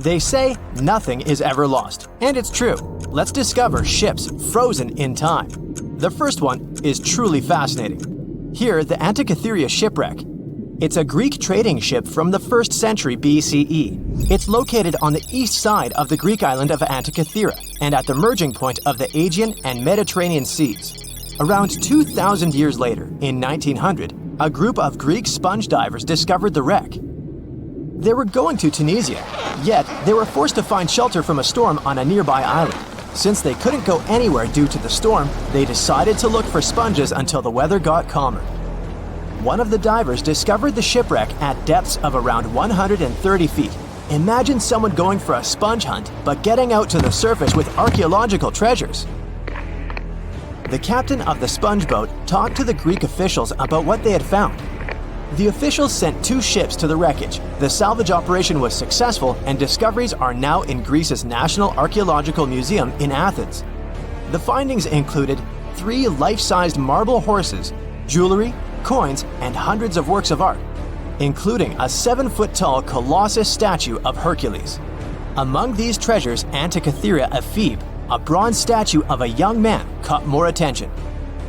They say nothing is ever lost, and it's true. Let's discover ships frozen in time. The first one is truly fascinating. Here, the Antikythera shipwreck. It's a Greek trading ship from the 1st century BCE. It's located on the east side of the Greek island of Antikythera and at the merging point of the Aegean and Mediterranean seas. Around 2,000 years later, in 1900, a group of Greek sponge divers discovered the wreck. They were going to Tunisia, yet they were forced to find shelter from a storm on a nearby island. Since they couldn't go anywhere due to the storm, they decided to look for sponges until the weather got calmer. One of the divers discovered the shipwreck at depths of around 130 feet. Imagine someone going for a sponge hunt, but getting out to the surface with archaeological treasures. The captain of the sponge boat talked to the Greek officials about what they had found. The officials sent 2 ships to the wreckage. The salvage operation was successful, and discoveries are now in Greece's National Archaeological Museum in Athens. The findings included 3 life-sized marble horses, jewelry, coins, and hundreds of works of art, including a 7-foot-tall Colossus statue of Hercules. Among these treasures, Antikythera ephebe, a bronze statue of a young man, caught more attention.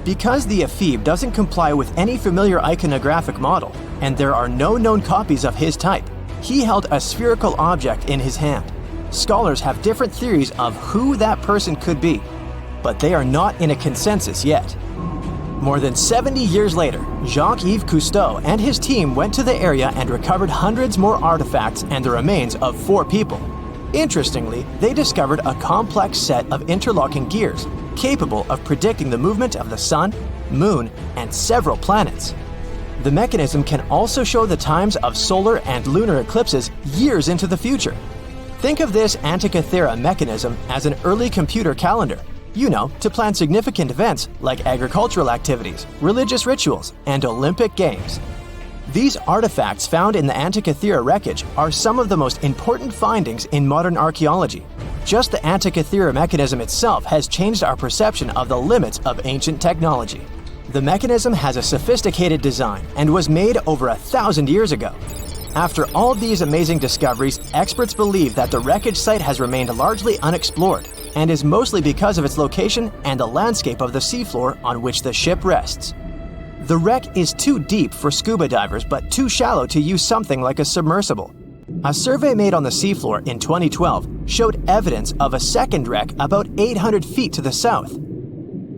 Because the ephebe doesn't comply with any familiar iconographic model, and there are no known copies of his type, he held a spherical object in his hand. Scholars have different theories of who that person could be, but they are not in a consensus yet. More than 70 years later, Jacques-Yves Cousteau and his team went to the area and recovered hundreds more artifacts and the remains of 4 people. Interestingly, they discovered a complex set of interlocking gears, capable of predicting the movement of the sun, moon, and several planets. The mechanism can also show the times of solar and lunar eclipses years into the future. Think of this Antikythera mechanism as an early computer calendar, to plan significant events like agricultural activities, religious rituals, and Olympic Games. These artifacts found in the Antikythera wreckage are some of the most important findings in modern archaeology. Just the Antikythera mechanism itself has changed our perception of the limits of ancient technology. The mechanism has a sophisticated design and was made over 1,000 years ago. After all these amazing discoveries, experts believe that the wreckage site has remained largely unexplored and is mostly because of its location and the landscape of the seafloor on which the ship rests. The wreck is too deep for scuba divers but too shallow to use something like a submersible. A survey made on the seafloor in 2012 showed evidence of a second wreck about 800 feet to the south.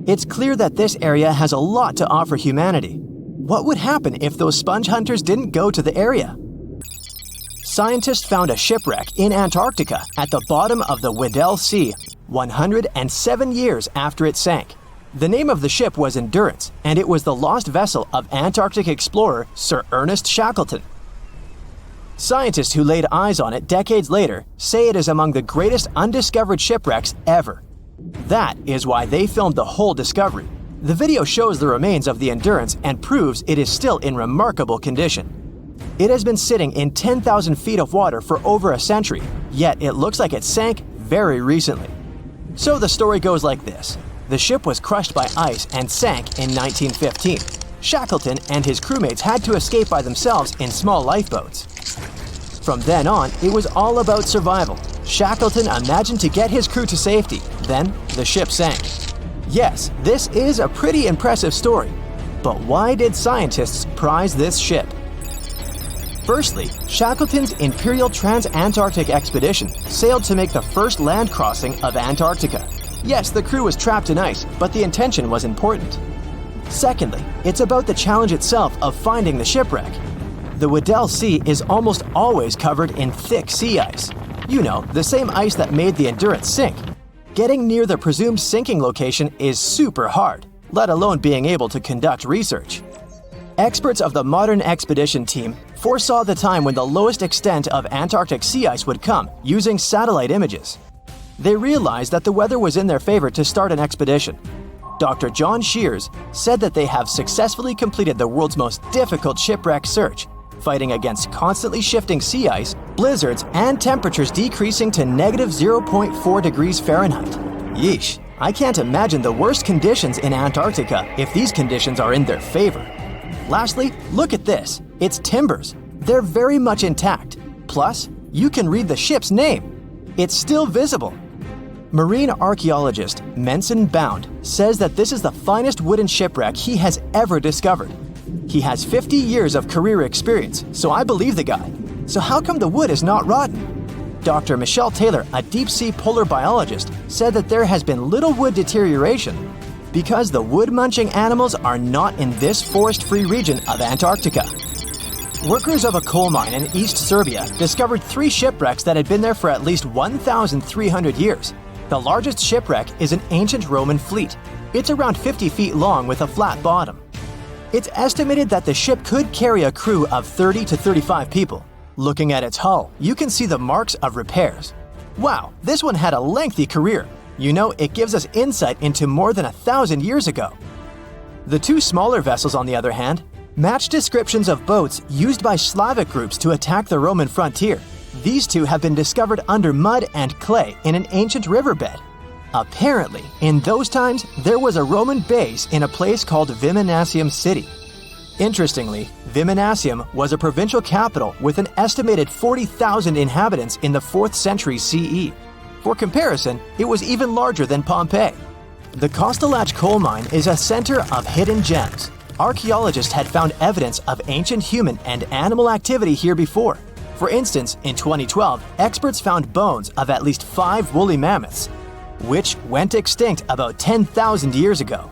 It's clear that this area has a lot to offer humanity. What would happen if those sponge hunters didn't go to the area? Scientists found a shipwreck in Antarctica at the bottom of the Weddell Sea, 107 years after it sank. The name of the ship was Endurance, and it was the lost vessel of Antarctic explorer Sir Ernest Shackleton. Scientists who laid eyes on it decades later say it is among the greatest undiscovered shipwrecks ever. That is why they filmed the whole discovery. The video shows the remains of the Endurance and proves it is still in remarkable condition. It has been sitting in 10,000 feet of water for over a century, yet it looks like it sank very recently. So the story goes like this. The ship was crushed by ice and sank in 1915. Shackleton and his crewmates had to escape by themselves in small lifeboats. From then on, it was all about survival. Shackleton imagined to get his crew to safety. Then, the ship sank. Yes, this is a pretty impressive story. But why did scientists prize this ship? Firstly, Shackleton's Imperial Trans-Antarctic Expedition sailed to make the first land crossing of Antarctica. Yes, the crew was trapped in ice, but the intention was important. Secondly, it's about the challenge itself of finding the shipwreck. The Weddell Sea is almost always covered in thick sea ice. The same ice that made the Endurance sink. Getting near the presumed sinking location is super hard, let alone being able to conduct research. Experts of the modern expedition team foresaw the time when the lowest extent of Antarctic sea ice would come using satellite images. They realized that the weather was in their favor to start an expedition. Dr. John Shears said that they have successfully completed the world's most difficult shipwreck search, fighting against constantly shifting sea ice, blizzards, and temperatures decreasing to -0.4 degrees Fahrenheit. Yeesh, I can't imagine the worst conditions in Antarctica if these conditions are in their favor. Lastly, look at this. It's timbers. They're very much intact. Plus, you can read the ship's name. It's still visible. Marine archaeologist Menson Bound says that this is the finest wooden shipwreck he has ever discovered. He has 50 years of career experience, so I believe the guy. So how come the wood is not rotten? Dr. Michelle Taylor, a deep-sea polar biologist, said that there has been little wood deterioration because the wood-munching animals are not in this forest-free region of Antarctica. Workers of a coal mine in East Serbia discovered 3 shipwrecks that had been there for at least 1,300 years. The largest shipwreck is an ancient Roman fleet. It's around 50 feet long with a flat bottom. It's estimated that the ship could carry a crew of 30 to 35 people. Looking at its hull, you can see the marks of repairs. Wow, this one had a lengthy career. You know, it gives us insight into more than 1,000 years ago. The 2 smaller vessels, on the other hand, match descriptions of boats used by Slavic groups to attack the Roman frontier. These 2 have been discovered under mud and clay in an ancient riverbed. Apparently, in those times, there was a Roman base in a place called Viminacium City. Interestingly, Viminacium was a provincial capital with an estimated 40,000 inhabitants in the 4th century CE. For comparison, it was even larger than Pompeii. The Kostelach coal mine is a center of hidden gems. Archaeologists had found evidence of ancient human and animal activity here before. For instance, in 2012, experts found bones of at least 5 woolly mammoths, which went extinct about 10,000 years ago.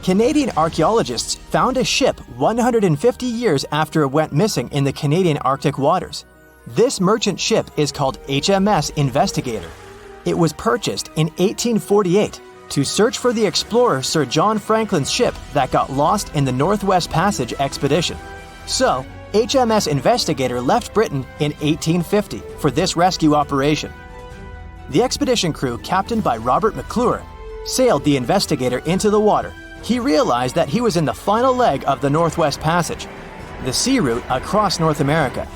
Canadian archaeologists found a ship 150 years after it went missing in the Canadian Arctic waters. This merchant ship is called HMS Investigator. It was purchased in 1848 to search for the explorer Sir John Franklin's ship that got lost in the Northwest Passage expedition. So, HMS Investigator left Britain in 1850 for this rescue operation. The expedition crew, captained by Robert McClure, sailed the Investigator into the water. He realized that he was in the final leg of the Northwest Passage, the sea route across North America.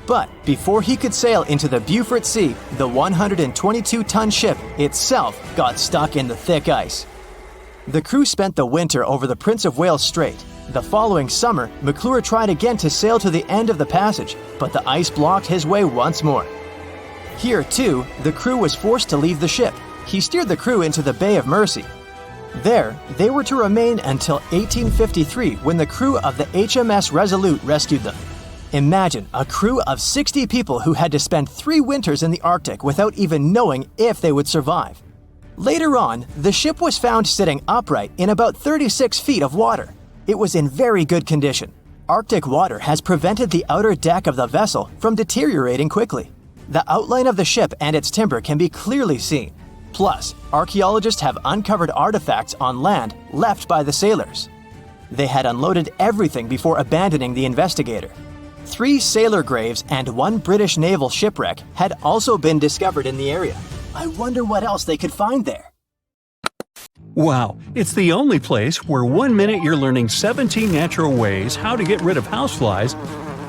But before he could sail into the Beaufort Sea, the 122-ton ship itself got stuck in the thick ice. The crew spent the winter over the Prince of Wales Strait. The following summer, McClure tried again to sail to the end of the passage, but the ice blocked his way once more. Here, too, the crew was forced to leave the ship. He steered the crew into the Bay of Mercy. There, they were to remain until 1853 when the crew of the HMS Resolute rescued them. Imagine a crew of 60 people who had to spend 3 winters in the Arctic without even knowing if they would survive. Later on, the ship was found sitting upright in about 36 feet of water. It was in very good condition. Arctic water has prevented the outer deck of the vessel from deteriorating quickly. The outline of the ship and its timber can be clearly seen. Plus, archaeologists have uncovered artifacts on land left by the sailors. They had unloaded everything before abandoning the Investigator. 3 sailor graves and 1 British naval shipwreck had also been discovered in the area. I wonder what else they could find there. Wow, it's the only place where 1 minute you're learning 17 natural ways how to get rid of houseflies,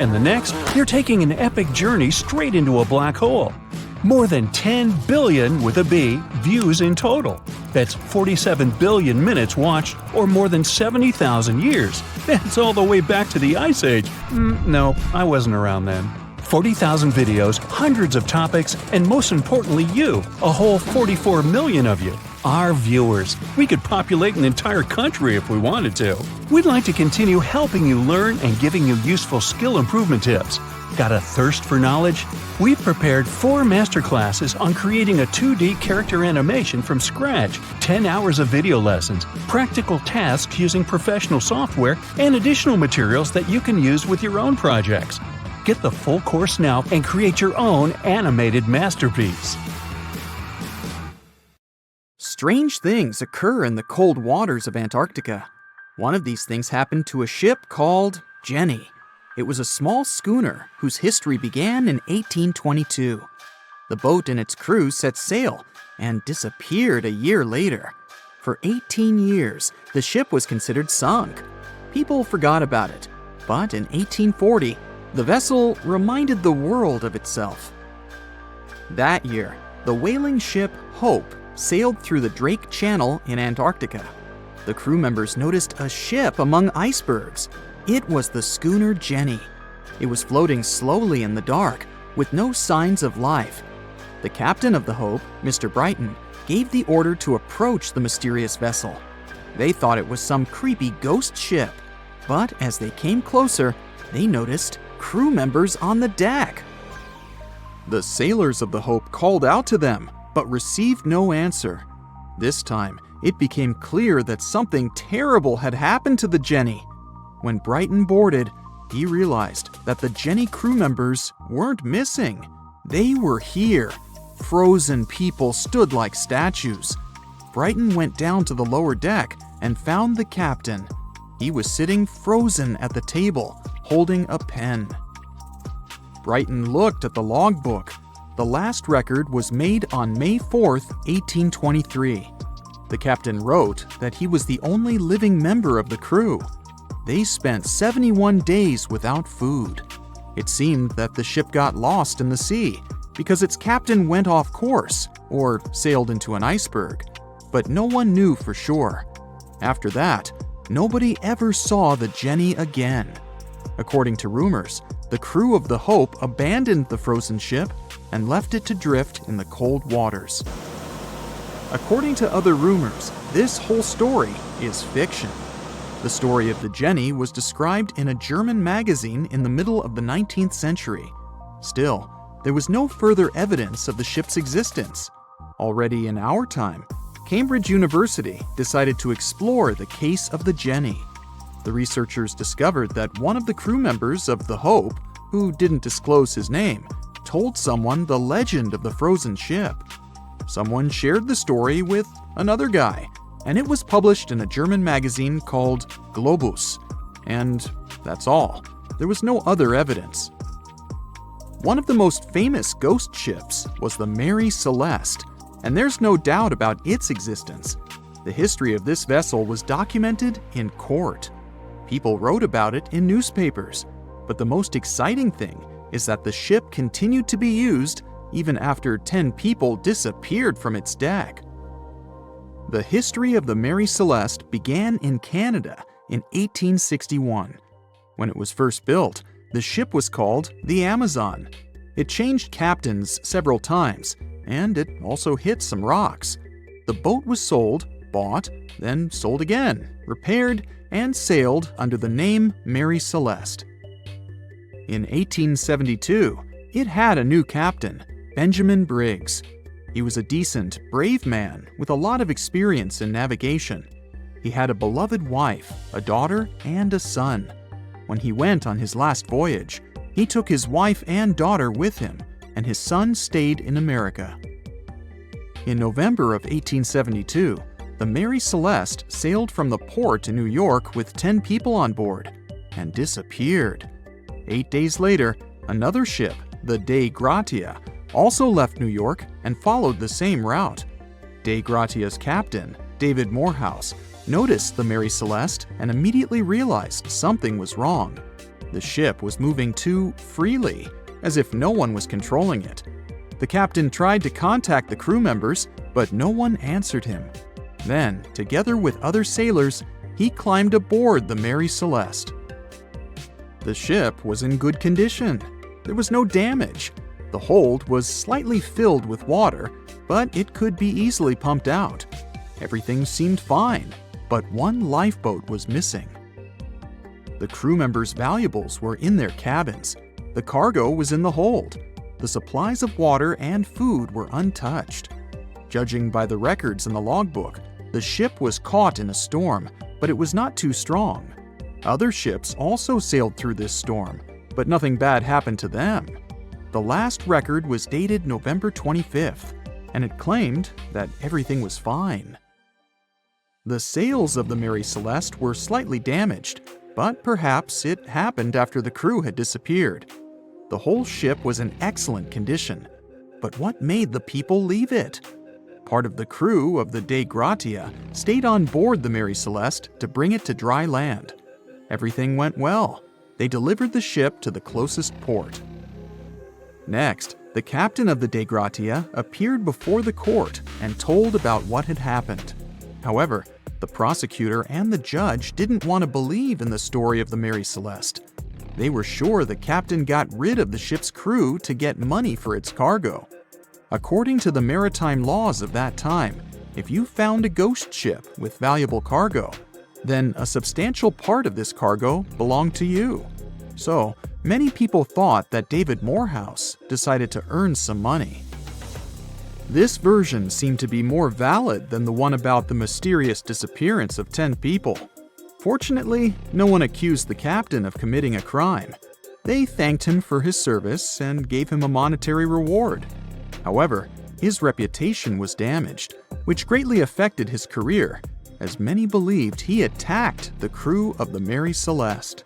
and the next, you're taking an epic journey straight into a black hole. More than 10 billion, with a B, views in total. That's 47 billion minutes watched, or more than 70,000 years. That's all the way back to the Ice Age. No, I wasn't around then. 40,000 videos, hundreds of topics, and most importantly you, a whole 44 million of you. Our viewers. We could populate an entire country if we wanted to. We'd like to continue helping you learn and giving you useful skill improvement tips. Got a thirst for knowledge? We've prepared 4 masterclasses on creating a 2D character animation from scratch, 10 hours of video lessons, practical tasks using professional software, and additional materials that you can use with your own projects. Get the full course now and create your own animated masterpiece. Strange things occur in the cold waters of Antarctica. One of these things happened to a ship called Jenny. It was a small schooner whose history began in 1822. The boat and its crew set sail and disappeared a year later. For 18 years, the ship was considered sunk. People forgot about it, but in 1840, the vessel reminded the world of itself. That year, the whaling ship Hope sailed through the Drake Channel in Antarctica. The crew members noticed a ship among icebergs. It was the schooner Jenny. It was floating slowly in the dark, with no signs of life. The captain of the Hope, Mr. Brighton, gave the order to approach the mysterious vessel. They thought it was some creepy ghost ship, but as they came closer, they noticed crew members on the deck. The sailors of the Hope called out to them, but received no answer. This time, it became clear that something terrible had happened to the Jenny. When Brighton boarded, he realized that the Jenny crew members weren't missing. They were here. Frozen people stood like statues. Brighton went down to the lower deck and found the captain. He was sitting frozen at the table, holding a pen. Brighton looked at the logbook. The last record was made on May 4th, 1823. The captain wrote that he was the only living member of the crew. They spent 71 days without food. It seemed that the ship got lost in the sea because its captain went off course or sailed into an iceberg, but no one knew for sure. After that, nobody ever saw the Jenny again. According to rumors, the crew of the Hope abandoned the frozen ship and left it to drift in the cold waters. According to other rumors, this whole story is fiction. The story of the Jenny was described in a German magazine in the middle of the 19th century. Still, there was no further evidence of the ship's existence. Already in our time, Cambridge University decided to explore the case of the Jenny. The researchers discovered that one of the crew members of the Hope, who didn't disclose his name, told someone the legend of the frozen ship. Someone shared the story with another guy, and it was published in a German magazine called Globus. And that's all. There was no other evidence. One of the most famous ghost ships was the Mary Celeste, and there's no doubt about its existence. The history of this vessel was documented in court. People wrote about it in newspapers, but the most exciting thing is that the ship continued to be used even after 10 people disappeared from its deck. The history of the Mary Celeste began in Canada in 1861. When it was first built, the ship was called the Amazon. It changed captains several times, and it also hit some rocks. The boat was sold, bought, then sold again, repaired, and sailed under the name Mary Celeste. In 1872, it had a new captain, Benjamin Briggs. He was a decent, brave man with a lot of experience in navigation. He had a beloved wife, a daughter, and a son. When he went on his last voyage, he took his wife and daughter with him, and his son stayed in America. In November of 1872, the Mary Celeste sailed from the port in New York with 10 people on board and disappeared. 8 days later, another ship, the Dei Gratia, also left New York and followed the same route. Dei Gratia's captain, David Morehouse, noticed the Mary Celeste and immediately realized something was wrong. The ship was moving too freely, as if no one was controlling it. The captain tried to contact the crew members, but no one answered him. Then, together with other sailors, he climbed aboard the Mary Celeste. The ship was in good condition. There was no damage. The hold was slightly filled with water, but it could be easily pumped out. Everything seemed fine, but one lifeboat was missing. The crew members' valuables were in their cabins. The cargo was in the hold. The supplies of water and food were untouched. Judging by the records in the logbook, the ship was caught in a storm, but it was not too strong. Other ships also sailed through this storm, but nothing bad happened to them. The last record was dated November 25th, and it claimed that everything was fine. The sails of the Mary Celeste were slightly damaged, but perhaps it happened after the crew had disappeared. The whole ship was in excellent condition, but what made the people leave it? Part of the crew of the Dei Gratia stayed on board the Mary Celeste to bring it to dry land. Everything went well. They delivered the ship to the closest port. Next, the captain of the Dei Gratia appeared before the court and told about what had happened. However, the prosecutor and the judge didn't want to believe in the story of the Mary Celeste. They were sure the captain got rid of the ship's crew to get money for its cargo. According to the maritime laws of that time, if you found a ghost ship with valuable cargo, then a substantial part of this cargo belonged to you. So, many people thought that David Morehouse decided to earn some money. This version seemed to be more valid than the one about the mysterious disappearance of 10 people. Fortunately, no one accused the captain of committing a crime. They thanked him for his service and gave him a monetary reward. However, his reputation was damaged, which greatly affected his career, as many believed he attacked the crew of the Mary Celeste.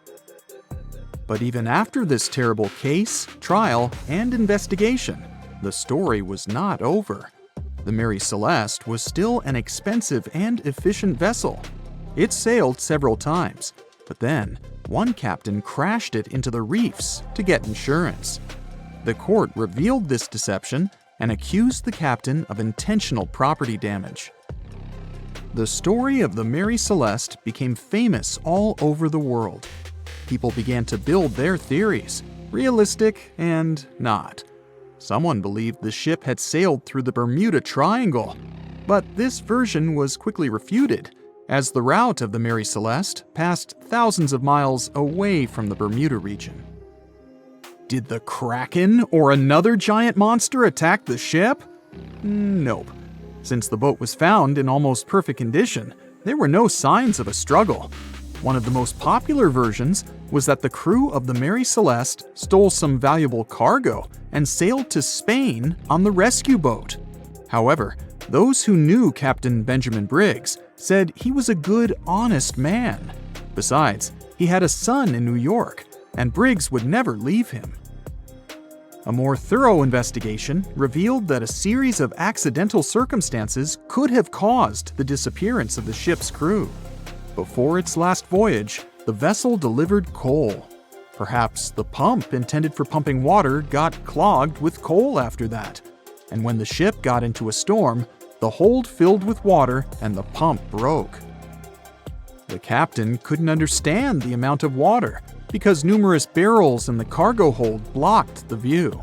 But even after this terrible case, trial, and investigation, the story was not over. The Mary Celeste was still an expensive and efficient vessel. It sailed several times, but then one captain crashed it into the reefs to get insurance. The court revealed this deception and accused the captain of intentional property damage. The story of the Mary Celeste became famous all over the world. People began to build their theories, realistic and not. Someone believed the ship had sailed through the Bermuda Triangle, but this version was quickly refuted, as the route of the Mary Celeste passed thousands of miles away from the Bermuda region. Did the Kraken or another giant monster attack the ship? Nope. Since the boat was found in almost perfect condition, there were no signs of a struggle. One of the most popular versions was that the crew of the Mary Celeste stole some valuable cargo and sailed to Spain on the rescue boat. However, those who knew Captain Benjamin Briggs said he was a good, honest man. Besides, he had a son in New York, and Briggs would never leave him. A more thorough investigation revealed that a series of accidental circumstances could have caused the disappearance of the ship's crew. Before its last voyage, the vessel delivered coal. Perhaps the pump intended for pumping water got clogged with coal after that. And when the ship got into a storm, the hold filled with water and the pump broke. The captain couldn't understand the amount of water because numerous barrels in the cargo hold blocked the view.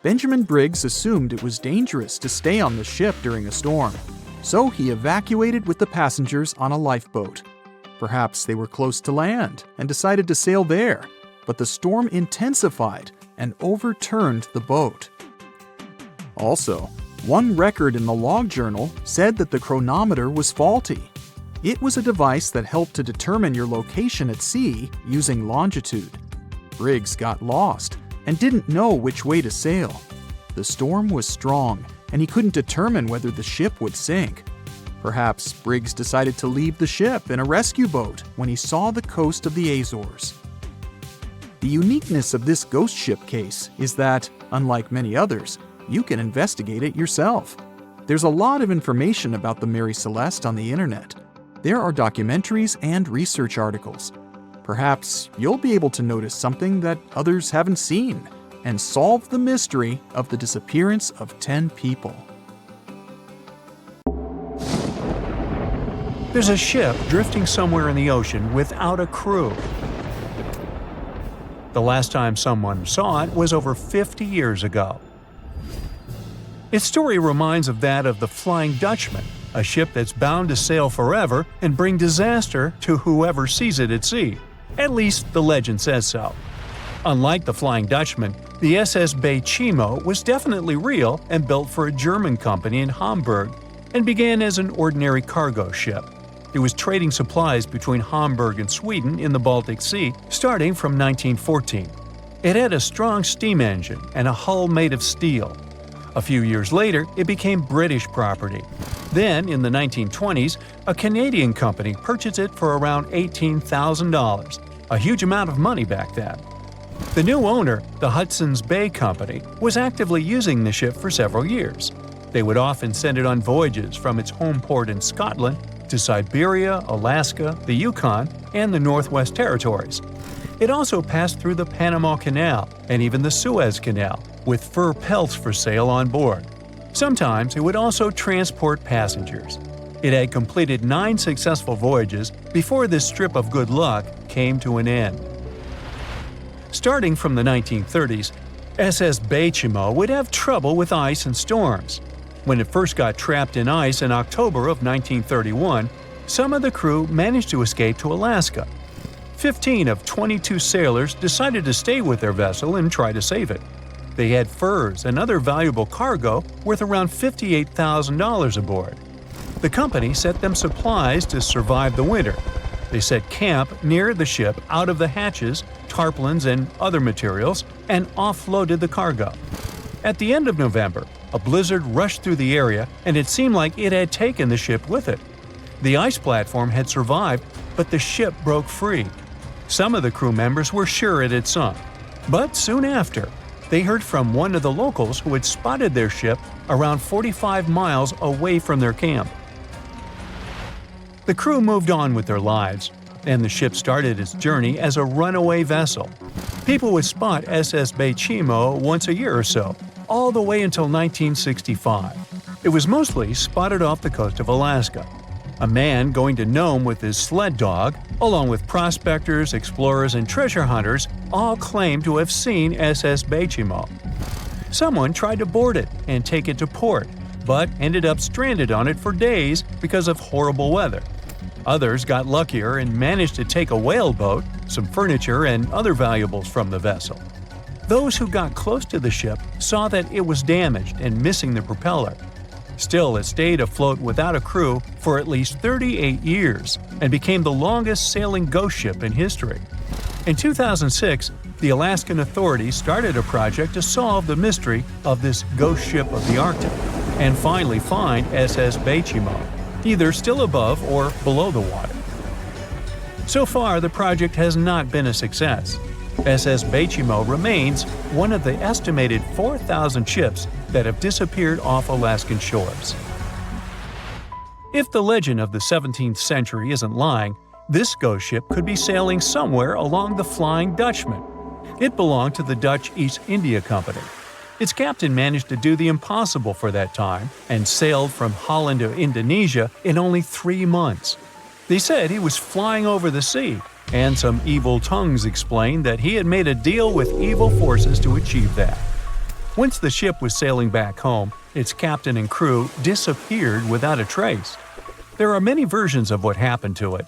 Benjamin Briggs assumed it was dangerous to stay on the ship during a storm, so he evacuated with the passengers on a lifeboat. Perhaps they were close to land and decided to sail there, but the storm intensified and overturned the boat. Also, one record in the log journal said that the chronometer was faulty. It was a device that helped to determine your location at sea using longitude. Briggs got lost and didn't know which way to sail. The storm was strong, and he couldn't determine whether the ship would sink. Perhaps Briggs decided to leave the ship in a rescue boat when he saw the coast of the Azores. The uniqueness of this ghost ship case is that, unlike many others, you can investigate it yourself. There's a lot of information about the Mary Celeste on the internet. There are documentaries and research articles. Perhaps you'll be able to notice something that others haven't seen and solve the mystery of the disappearance of 10 people. There's a ship drifting somewhere in the ocean without a crew. The last time someone saw it was over 50 years ago. Its story reminds of that of the Flying Dutchman, a ship that's bound to sail forever and bring disaster to whoever sees it at sea. At least the legend says so. Unlike the Flying Dutchman, the SS Bay Chimo was definitely real and built for a German company in Hamburg and began as an ordinary cargo ship. It was trading supplies between Hamburg and Sweden in the Baltic Sea starting from 1914. It had a strong steam engine and a hull made of steel. A few years later, it became British property. Then, in the 1920s, a Canadian company purchased it for around $18,000, a huge amount of money back then. The new owner, the Hudson's Bay Company, was actively using the ship for several years. They would often send it on voyages from its home port in Scotland to Siberia, Alaska, the Yukon, and the Northwest Territories. It also passed through the Panama Canal and even the Suez Canal, with fur pelts for sale on board. Sometimes it would also transport passengers. It had completed 9 successful voyages before this strip of good luck came to an end. Starting from the 1930s, SS Bechimo would have trouble with ice and storms. When it first got trapped in ice in October of 1931, some of the crew managed to escape to Alaska. 15 of 22 sailors decided to stay with their vessel and try to save it. They had furs and other valuable cargo worth around $58,000 aboard. The company sent them supplies to survive the winter. They set camp near the ship out of the hatches, tarpaulins, and other materials, and offloaded the cargo. At the end of November, a blizzard rushed through the area, and it seemed like it had taken the ship with it. The ice platform had survived, but the ship broke free. Some of the crew members were sure it had sunk. But soon after, they heard from one of the locals who had spotted their ship around 45 miles away from their camp. The crew moved on with their lives, and the ship started its journey as a runaway vessel. People would spot SS Bechimo once a year or so, all the way until 1965. It was mostly spotted off the coast of Alaska. A man going to Nome with his sled dog, along with prospectors, explorers, and treasure hunters, all claimed to have seen SS Bechimo. Someone tried to board it and take it to port, but ended up stranded on it for days because of horrible weather. Others got luckier and managed to take a whaleboat, some furniture, and other valuables from the vessel. Those who got close to the ship saw that it was damaged and missing the propeller. Still, it stayed afloat without a crew for at least 38 years and became the longest sailing ghost ship in history. In 2006, the Alaskan authorities started a project to solve the mystery of this ghost ship of the Arctic and finally find SS Bechimo, either still above or below the water. So far, the project has not been a success. SS Bechimo remains one of the estimated 4,000 ships that have disappeared off Alaskan shores. If the legend of the 17th century isn't lying, this ghost ship could be sailing somewhere along the Flying Dutchman. It belonged to the Dutch East India Company. Its captain managed to do the impossible for that time and sailed from Holland to Indonesia in only 3 months. They said he was flying over the sea, and some evil tongues explained that he had made a deal with evil forces to achieve that. Once the ship was sailing back home, its captain and crew disappeared without a trace. There are many versions of what happened to it.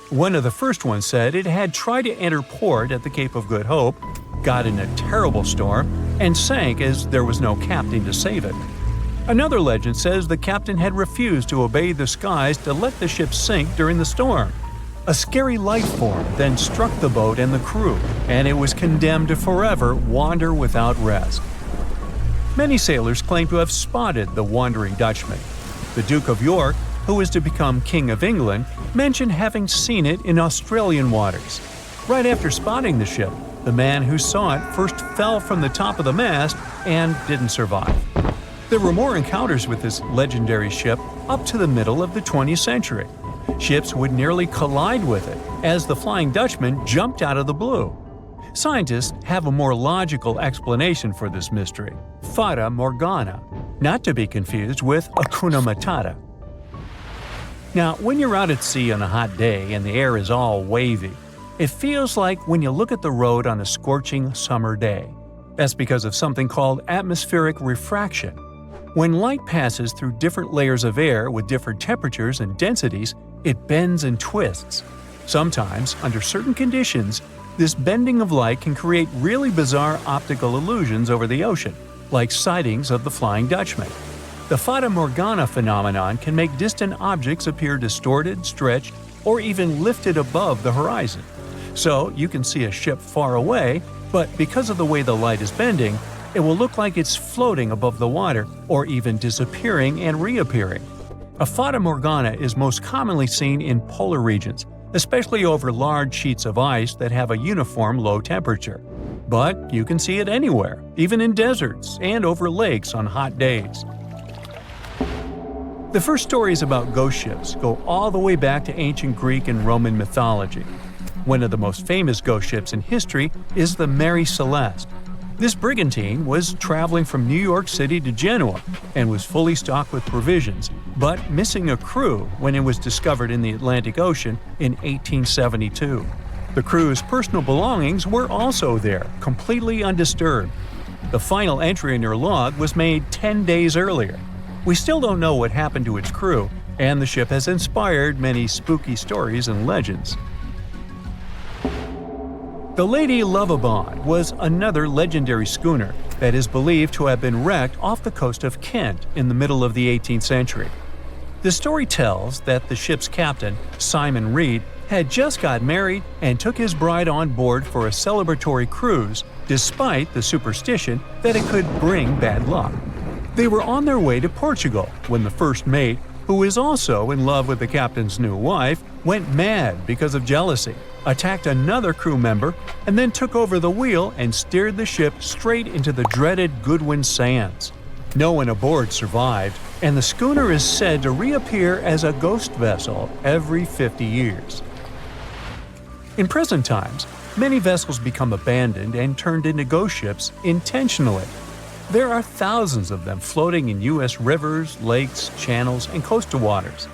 One of the first ones said it had tried to enter port at the Cape of Good Hope, got in a terrible storm, and sank as there was no captain to save it. Another legend says the captain had refused to obey the skies to let the ship sink during the storm. A scary life form then struck the boat and the crew, and it was condemned to forever wander without rest. Many sailors claim to have spotted the Wandering Dutchman. The Duke of York, who was to become King of England, mentioned having seen it in Australian waters. Right after spotting the ship, the man who saw it first fell from the top of the mast and didn't survive. There were more encounters with this legendary ship up to the middle of the 20th century. Ships would nearly collide with it as the Flying Dutchman jumped out of the blue. Scientists have a more logical explanation for this mystery: Fata Morgana, not to be confused with Hakuna Matata. Now, when you're out at sea on a hot day and the air is all wavy, it feels like when you look at the road on a scorching summer day. That's because of something called atmospheric refraction. When light passes through different layers of air with different temperatures and densities, it bends and twists. Sometimes, under certain conditions, this bending of light can create really bizarre optical illusions over the ocean, like sightings of the Flying Dutchman. The Fata Morgana phenomenon can make distant objects appear distorted, stretched, or even lifted above the horizon. So you can see a ship far away, but because of the way the light is bending, it will look like it's floating above the water or even disappearing and reappearing. A Fata Morgana is most commonly seen in polar regions, especially over large sheets of ice that have a uniform low temperature. But you can see it anywhere, even in deserts and over lakes on hot days. The first stories about ghost ships go all the way back to ancient Greek and Roman mythology. One of the most famous ghost ships in history is the Mary Celeste. This brigantine was traveling from New York City to Genoa and was fully stocked with provisions, but missing a crew when it was discovered in the Atlantic Ocean in 1872. The crew's personal belongings were also there, completely undisturbed. The final entry in their log was made 10 days earlier. We still don't know what happened to its crew, and the ship has inspired many spooky stories and legends. The Lady Lovibond was another legendary schooner that is believed to have been wrecked off the coast of Kent in the middle of the 18th century. The story tells that the ship's captain, Simon Reed, had just got married and took his bride on board for a celebratory cruise, despite the superstition that it could bring bad luck. They were on their way to Portugal when the first mate, who is also in love with the captain's new wife, went mad because of jealousy, attacked another crew member, and then took over the wheel and steered the ship straight into the dreaded Goodwin Sands. No one aboard survived, and the schooner is said to reappear as a ghost vessel every 50 years. In present times, many vessels become abandoned and turned into ghost ships intentionally. There are thousands of them floating in U.S. rivers, lakes, channels, and coastal waters.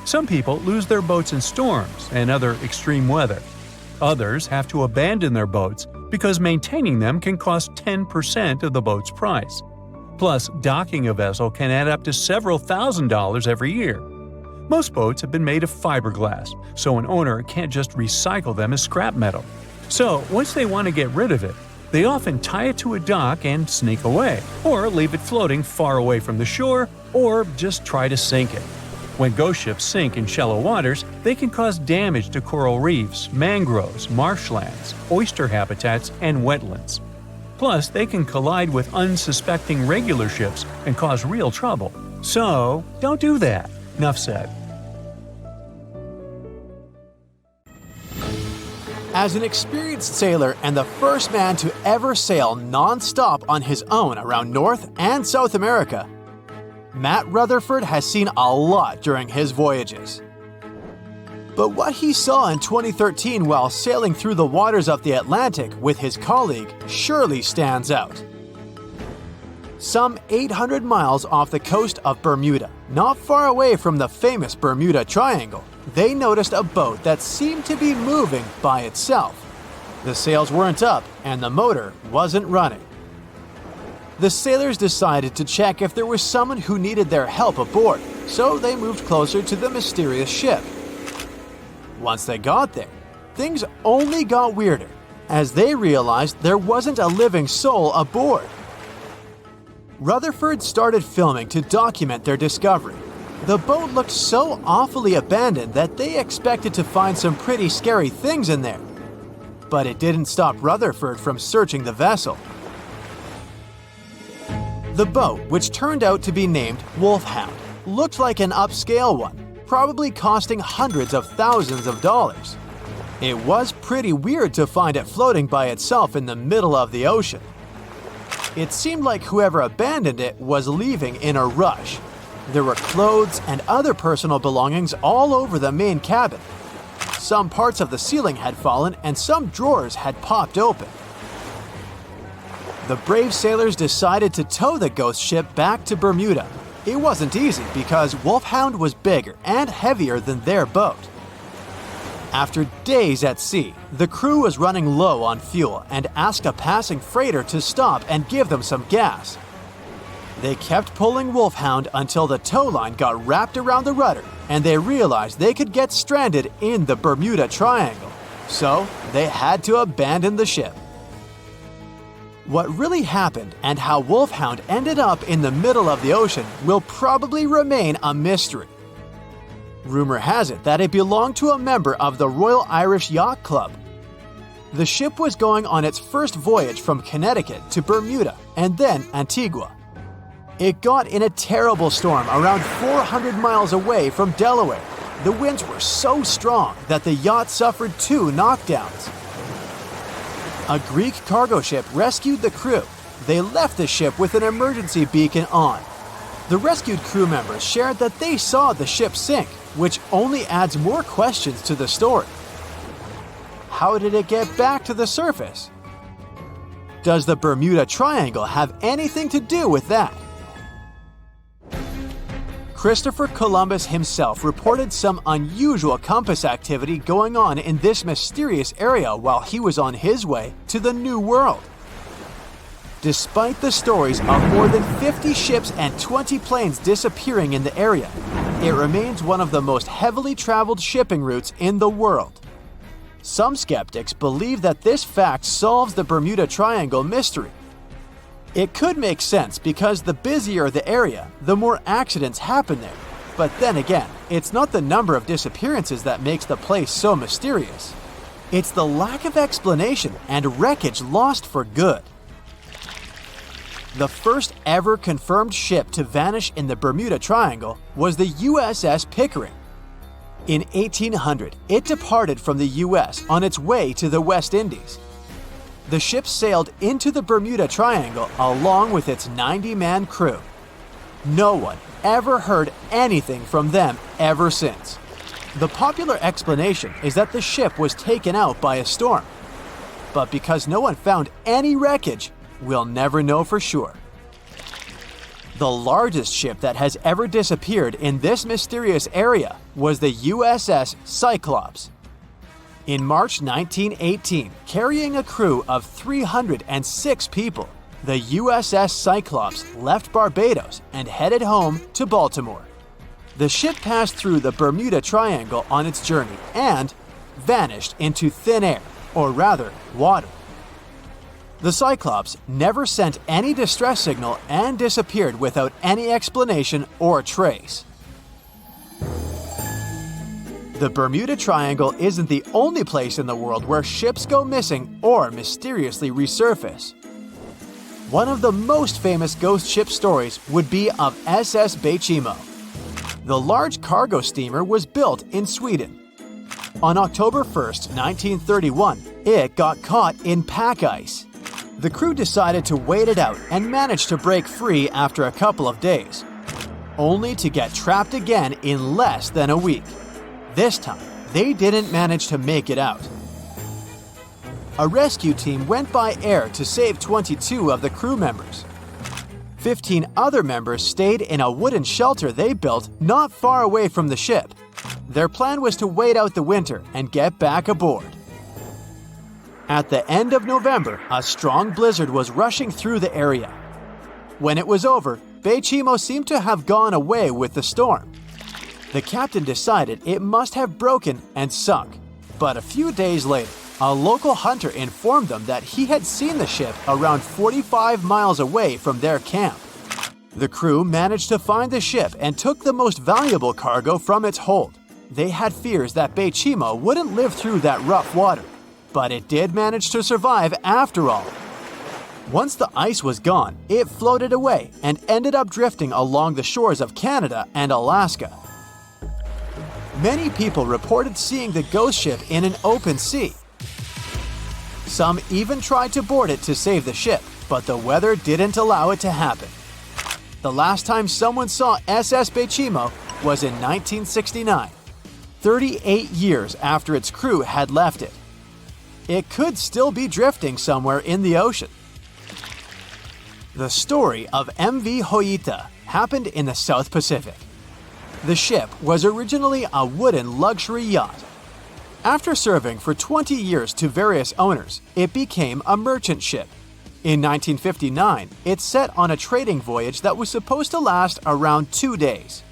Some people lose their boats in storms and other extreme weather. Others have to abandon their boats because maintaining them can cost 10% of the boat's price. Plus, docking a vessel can add up to several $1,000s every year. Most boats have been made of fiberglass, so an owner can't just recycle them as scrap metal. So, once they want to get rid of it, they often tie it to a dock and sneak away, or leave it floating far away from the shore, or just try to sink it. When ghost ships sink in shallow waters, they can cause damage to coral reefs, mangroves, marshlands, oyster habitats, and wetlands. Plus, they can collide with unsuspecting regular ships and cause real trouble. So, don't do that. Enough said. As an experienced sailor and the first man to ever sail non-stop on his own around North and South America, Matt Rutherford has seen a lot during his voyages. But what he saw in 2013 while sailing through the waters of the Atlantic with his colleague surely stands out. Some 800 miles off the coast of Bermuda, not far away from the famous Bermuda Triangle, they noticed a boat that seemed to be moving by itself. The sails weren't up and the motor wasn't running. The sailors decided to check if there was someone who needed their help aboard, so they moved closer to the mysterious ship. Once they got there, things only got weirder, as they realized there wasn't a living soul aboard. Rutherford started filming to document their discovery. The boat looked so awfully abandoned that they expected to find some pretty scary things in there. But it didn't stop Rutherford from searching the vessel. The boat, which turned out to be named Wolfhound, looked like an upscale one, probably costing hundreds of thousands of dollars. It was pretty weird to find it floating by itself in the middle of the ocean. It seemed like whoever abandoned it was leaving in a rush. There were clothes and other personal belongings all over the main cabin. Some parts of the ceiling had fallen and some drawers had popped open. The brave sailors decided to tow the ghost ship back to Bermuda. It wasn't easy because Wolfhound was bigger and heavier than their boat. After days at sea, the crew was running low on fuel and asked a passing freighter to stop and give them some gas. They kept pulling Wolfhound until the tow line got wrapped around the rudder and they realized they could get stranded in the Bermuda Triangle. So they had to abandon the ship. What really happened and how Wolfhound ended up in the middle of the ocean will probably remain a mystery. Rumor has it that it belonged to a member of the Royal Irish Yacht Club. The ship was going on its first voyage from Connecticut to Bermuda and then Antigua. It got in a terrible storm around 400 miles away from Delaware. The winds were so strong that the yacht suffered 2 knockdowns. A Greek cargo ship rescued the crew. They left the ship with an emergency beacon on. The rescued crew members shared that they saw the ship sink, which only adds more questions to the story. How did it get back to the surface? Does the Bermuda Triangle have anything to do with that? Christopher Columbus himself reported some unusual compass activity going on in this mysterious area while he was on his way to the New World. Despite the stories of more than 50 ships and 20 planes disappearing in the area, it remains one of the most heavily traveled shipping routes in the world. Some skeptics believe that this fact solves the Bermuda Triangle mystery. It could make sense because the busier the area, the more accidents happen there. But then again, it's not the number of disappearances that makes the place so mysterious. It's the lack of explanation and wreckage lost for good. The first ever confirmed ship to vanish in the Bermuda Triangle was the USS Pickering. In 1800, it departed from the US on its way to the West Indies. The ship sailed into the Bermuda Triangle along with its 90-man crew. No one ever heard anything from them ever since. The popular explanation is that the ship was taken out by a storm. But because no one found any wreckage, we'll never know for sure. The largest ship that has ever disappeared in this mysterious area was the USS Cyclops. In March 1918, carrying a crew of 306 people, the USS Cyclops left Barbados and headed home to Baltimore. The ship passed through the Bermuda Triangle on its journey and vanished into thin air, or rather, water. The Cyclops never sent any distress signal and disappeared without any explanation or trace. The Bermuda Triangle isn't the only place in the world where ships go missing or mysteriously resurface. One of the most famous ghost ship stories would be of SS Bechimo. The large cargo steamer was built in Sweden. On October 1st, 1931, it got caught in pack ice. The crew decided to wait it out and managed to break free after a couple of days, only to get trapped again in less than a week. This time, they didn't manage to make it out. A rescue team went by air to save 22 of the crew members. 15 other members stayed in a wooden shelter they built not far away from the ship. Their plan was to wait out the winter and get back aboard. At the end of November, a strong blizzard was rushing through the area. When it was over, Bechimo seemed to have gone away with the storm. The captain decided it must have broken and sunk, but a few days later, a local hunter informed them that he had seen the ship around 45 miles away from their camp. The crew managed to find the ship and took the most valuable cargo from its hold. They had fears that Bechimo wouldn't live through that rough water, but it did manage to survive after all. Once the ice was gone, it floated away and ended up drifting along the shores of Canada and Alaska. Many people reported seeing the ghost ship in an open sea. Some even tried to board it to save the ship, but the weather didn't allow it to happen. The last time someone saw SS Bechimo was in 1969, 38 years after its crew had left it. It could still be drifting somewhere in the ocean. The story of MV Joyita happened in the South Pacific. The ship was originally a wooden luxury yacht. After serving for 20 years to various owners, it became a merchant ship. In 1959, it set on a trading voyage that was supposed to last around 2 days.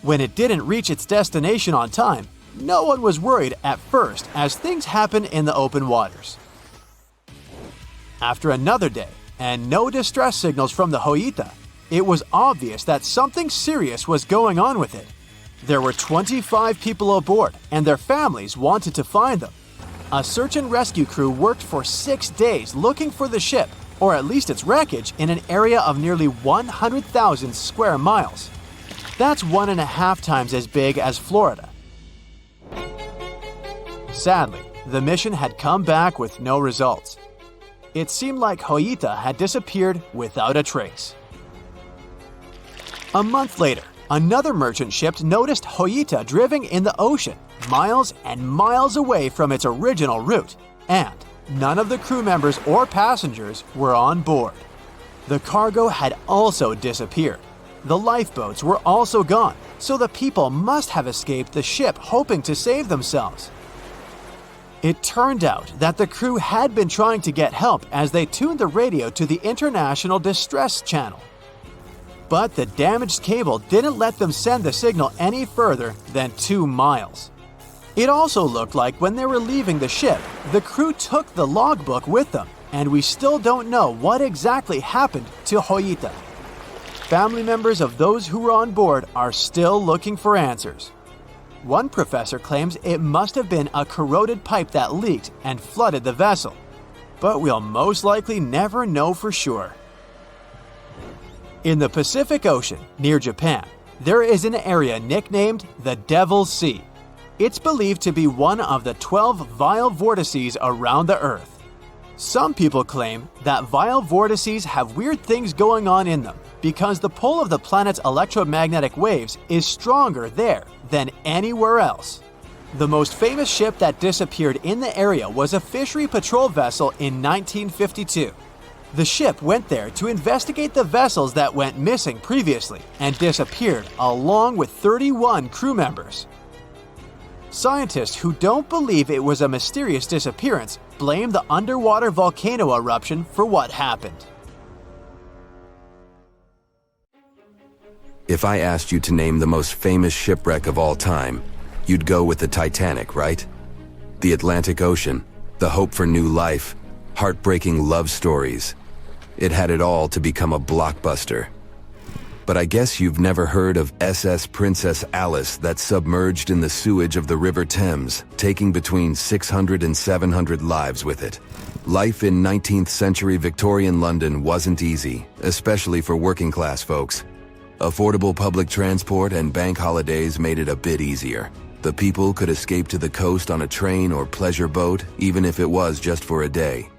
When it didn't reach its destination on time, no one was worried at first as things happen in the open waters. After another day, and no distress signals from the Joyita, it was obvious that something serious was going on with it. There were 25 people aboard, and their families wanted to find them. A search and rescue crew worked for 6 days looking for the ship, or at least its wreckage, in an area of nearly 100,000 square miles. That's 1.5 times as big as Florida. Sadly, the mission had come back with no results. It seemed like Joyita had disappeared without a trace. A month later, another merchant ship noticed Joyita drifting in the ocean, miles and miles away from its original route, and none of the crew members or passengers were on board. The cargo had also disappeared. The lifeboats were also gone, so the people must have escaped the ship hoping to save themselves. It turned out that the crew had been trying to get help as they tuned the radio to the International Distress Channel. But the damaged cable didn't let them send the signal any further than 2 miles. It also looked like when they were leaving the ship, the crew took the logbook with them, and we still don't know what exactly happened to Joyita. Family members of those who were on board are still looking for answers. One professor claims it must have been a corroded pipe that leaked and flooded the vessel, but we'll most likely never know for sure. In the Pacific Ocean, near Japan, there is an area nicknamed the Devil's Sea. It's believed to be one of the 12 vile vortices around the Earth. Some people claim that vile vortices have weird things going on in them because the pull of the planet's electromagnetic waves is stronger there than anywhere else. The most famous ship that disappeared in the area was a fishery patrol vessel in 1952. The ship went there to investigate the vessels that went missing previously and disappeared along with 31 crew members. Scientists who don't believe it was a mysterious disappearance blame the underwater volcano eruption for what happened. If I asked you to name the most famous shipwreck of all time, you'd go with the Titanic, right? The Atlantic Ocean, the hope for new life, heartbreaking love stories. It had it all to become a blockbuster. But I guess you've never heard of SS Princess Alice that submerged in the sewage of the River Thames, taking between 600 and 700 lives with it. Life in 19th century Victorian London wasn't easy, especially for working class folks. Affordable public transport and bank holidays made it a bit easier. The people could escape to the coast on a train or pleasure boat, even if it was just for a day.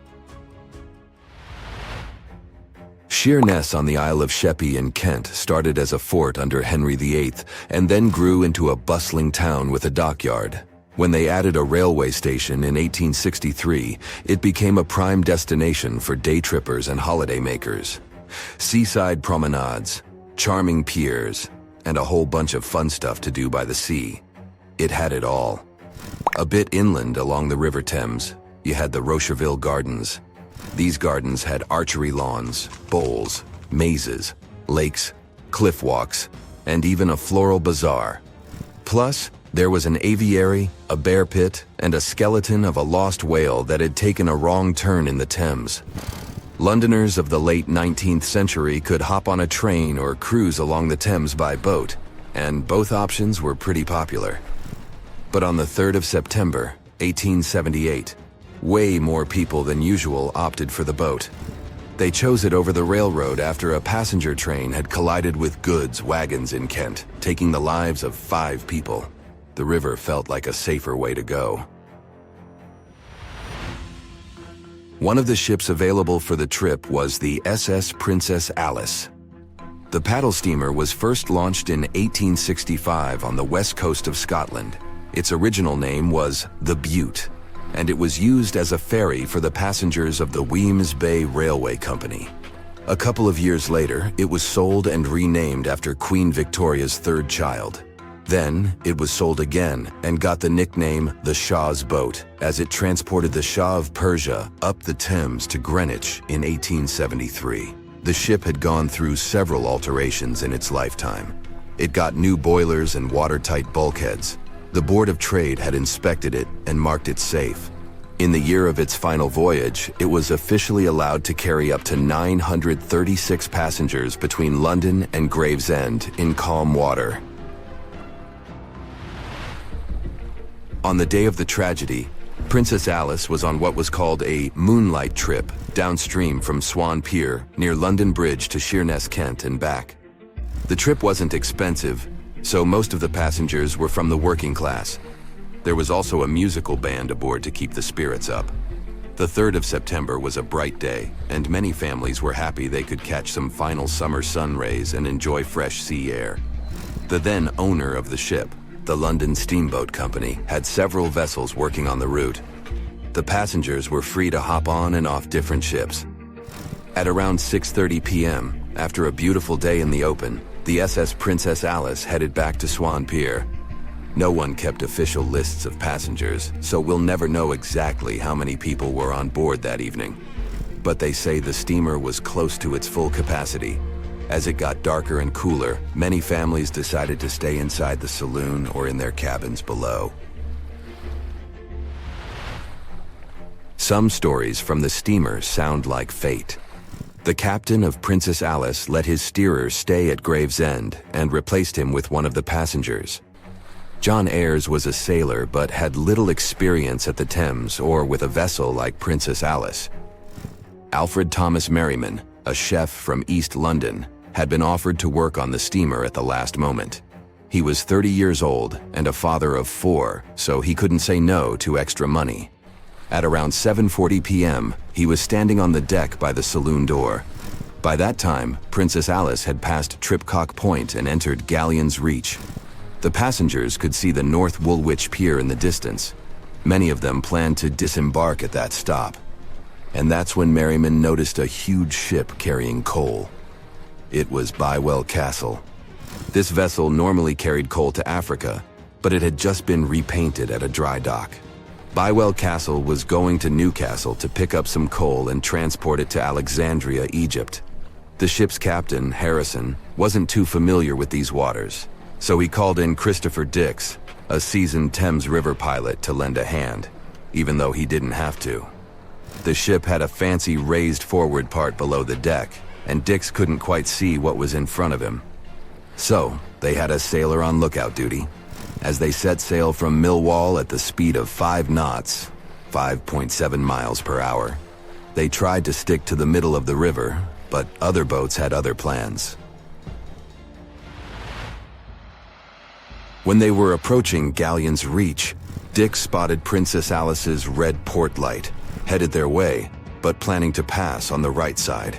Sheerness on the Isle of Sheppey in Kent started as a fort under Henry VIII and then grew into a bustling town with a dockyard. When they added a railway station in 1863, it became a prime destination for day trippers and holidaymakers. Seaside promenades, charming piers, and a whole bunch of fun stuff to do by the sea. It had it all. A bit inland along the River Thames, you had the Rocherville Gardens. These gardens had archery lawns, bowls, mazes, lakes, cliff walks, and even a floral bazaar. Plus, there was an aviary, a bear pit, and a skeleton of a lost whale that had taken a wrong turn in the Thames. Londoners of the late 19th century could hop on a train or cruise along the Thames by boat, and both options were pretty popular. But on the 3rd of September, 1878, way more people than usual opted for the boat. They chose it over the railroad after a passenger train had collided with goods wagons in Kent, taking the lives of 5 people. The river felt like a safer way to go. One of the ships available for the trip was the SS Princess Alice. The paddle steamer was first launched in 1865 on the west coast of Scotland. Its original name was the Bute, and it was used as a ferry for the passengers of the Weems Bay Railway Company. A couple of years later, it was sold and renamed after Queen Victoria's 3rd child. Then, it was sold again and got the nickname the Shah's Boat, as it transported the Shah of Persia up the Thames to Greenwich in 1873. The ship had gone through several alterations in its lifetime. It got new boilers and watertight bulkheads. The Board of Trade had inspected it and marked it safe. In the year of its final voyage, it was officially allowed to carry up to 936 passengers between London and Gravesend in calm water. On the day of the tragedy, Princess Alice was on what was called a moonlight trip downstream from Swan Pier near London Bridge to Sheerness, Kent and back. The trip wasn't expensive, so most of the passengers were from the working class. There was also a musical band aboard to keep the spirits up. The 3rd of September was a bright day, and many families were happy they could catch some final summer sun rays and enjoy fresh sea air. The then owner of the ship, the London Steamboat Company, had several vessels working on the route. The passengers were free to hop on and off different ships. At around 6:30 p.m., after a beautiful day in the open, the SS Princess Alice headed back to Swan Pier. No one kept official lists of passengers, so we'll never know exactly how many people were on board that evening. But they say the steamer was close to its full capacity. As it got darker and cooler, many families decided to stay inside the saloon or in their cabins below. Some stories from the steamer sound like fate. The captain of Princess Alice let his steerer stay at Gravesend and replaced him with one of the passengers. John Ayres was a sailor but had little experience at the Thames or with a vessel like Princess Alice. Alfred Thomas Merriman, a chef from East London, had been offered to work on the steamer at the last moment. He was 30 years old and a father of 4, so he couldn't say no to extra money. At around 7:40 p.m., he was standing on the deck by the saloon door. By that time, Princess Alice had passed Tripcock Point and entered Galleon's Reach. The passengers could see the North Woolwich Pier in the distance. Many of them planned to disembark at that stop. And that's when Merriman noticed a huge ship carrying coal. It was Bywell Castle. This vessel normally carried coal to Africa, but it had just been repainted at a dry dock. Bywell Castle was going to Newcastle to pick up some coal and transport it to Alexandria, Egypt. The ship's captain, Harrison, wasn't too familiar with these waters, so he called in Christopher Dix, a seasoned Thames River pilot, to lend a hand, even though he didn't have to. The ship had a fancy raised forward part below the deck, and Dix couldn't quite see what was in front of him. So, they had a sailor on lookout duty. As they set sail from Millwall at the speed of 5 knots, 5.7 miles per hour, they tried to stick to the middle of the river, but other boats had other plans. When they were approaching Galleon's Reach, Dick spotted Princess Alice's red port light, headed their way, but planning to pass on the right side.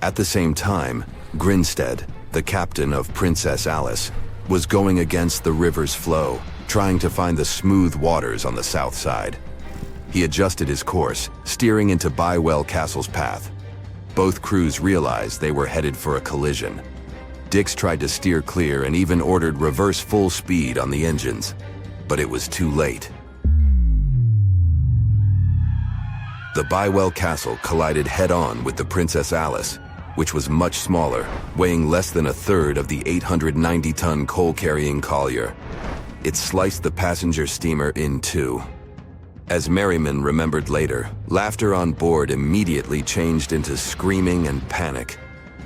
At the same time, Grinstead, the captain of Princess Alice, was going against the river's flow, trying to find the smooth waters on the south side. He adjusted his course, steering into Bywell Castle's path. Both crews realized they were headed for a collision. Dix tried to steer clear and even ordered reverse full speed on the engines, but it was too late. The Bywell Castle collided head-on with the Princess Alice, which was much smaller, weighing less than a third of the 890-ton coal-carrying collier. It sliced the passenger steamer in two. As Merriman remembered later, laughter on board immediately changed into screaming and panic.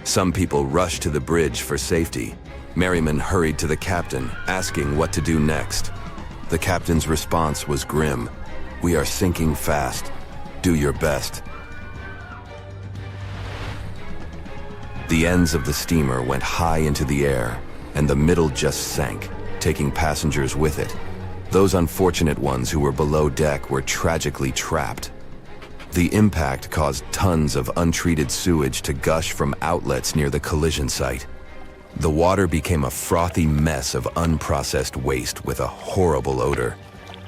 Some people rushed to the bridge for safety. Merriman hurried to the captain, asking what to do next. The captain's response was grim. "We are sinking fast. Do your best." The ends of the steamer went high into the air, and the middle just sank, taking passengers with it. Those unfortunate ones who were below deck were tragically trapped. The impact caused tons of untreated sewage to gush from outlets near the collision site. The water became a frothy mess of unprocessed waste with a horrible odor.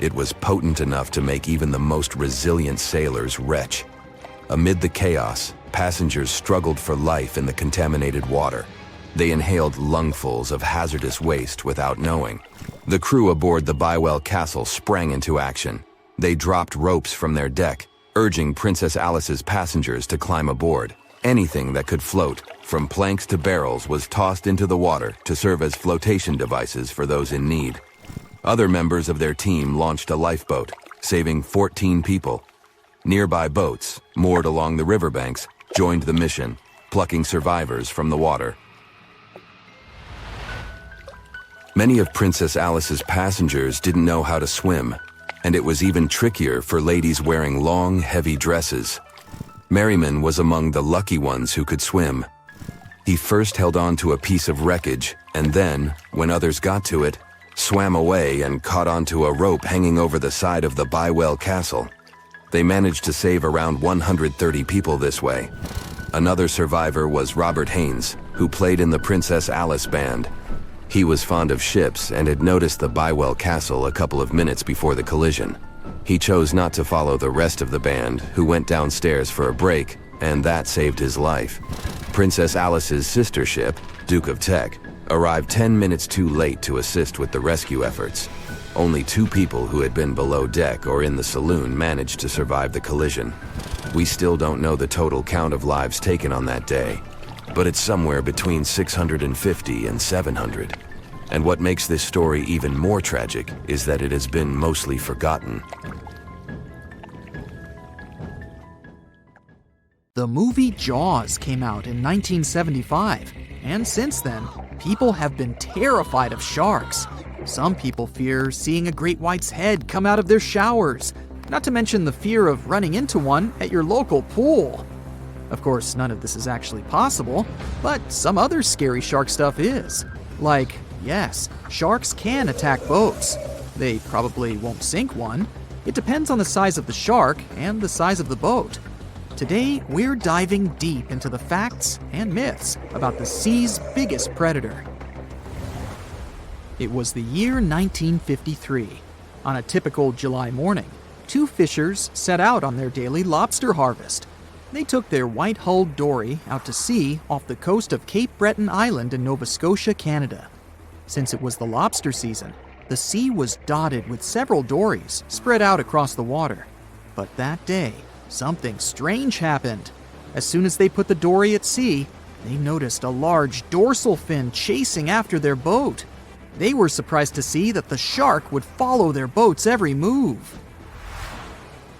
It was potent enough to make even the most resilient sailors retch. Amid the chaos, passengers struggled for life in the contaminated water. They inhaled lungfuls of hazardous waste without knowing. The crew aboard the Bywell Castle sprang into action. They dropped ropes from their deck, urging Princess Alice's passengers to climb aboard. Anything that could float, from planks to barrels, was tossed into the water to serve as flotation devices for those in need. Other members of their team launched a lifeboat, saving 14 people. Nearby boats, moored along the riverbanks, joined the mission, plucking survivors from the water. Many of Princess Alice's passengers didn't know how to swim, and it was even trickier for ladies wearing long, heavy dresses. Merriman was among the lucky ones who could swim. He first held on to a piece of wreckage, and then, when others got to it, swam away and caught onto a rope hanging over the side of the Bywell Castle. They managed to save around 130 people this way. Another survivor was Robert Haynes, who played in the Princess Alice band. He was fond of ships and had noticed the Bywell Castle a couple of minutes before the collision. He chose not to follow the rest of the band, who went downstairs for a break, and that saved his life. Princess Alice's sister ship, Duke of Teck, arrived 10 minutes too late to assist with the rescue efforts. Only 2 people who had been below deck or in the saloon managed to survive the collision. We still don't know the total count of lives taken on that day, but it's somewhere between 650 and 700. And what makes this story even more tragic is that it has been mostly forgotten. The movie Jaws came out in 1975, and since then, people have been terrified of sharks. Some people fear seeing a great white's head come out of their showers, not to mention the fear of running into one at your local pool. Of course, none of this is actually possible, but some other scary shark stuff is. Like, yes, sharks can attack boats. They probably won't sink one. It depends on the size of the shark and the size of the boat. Today, we're diving deep into the facts and myths about the sea's biggest predator. It was the year 1953. On a typical July morning, 2 fishers set out on their daily lobster harvest. They took their white-hulled dory out to sea off the coast of Cape Breton Island in Nova Scotia, Canada. Since it was the lobster season, the sea was dotted with several dories spread out across the water. But that day, something strange happened. As soon as they put the dory at sea, they noticed a large dorsal fin chasing after their boat. They were surprised to see that the shark would follow their boat's every move.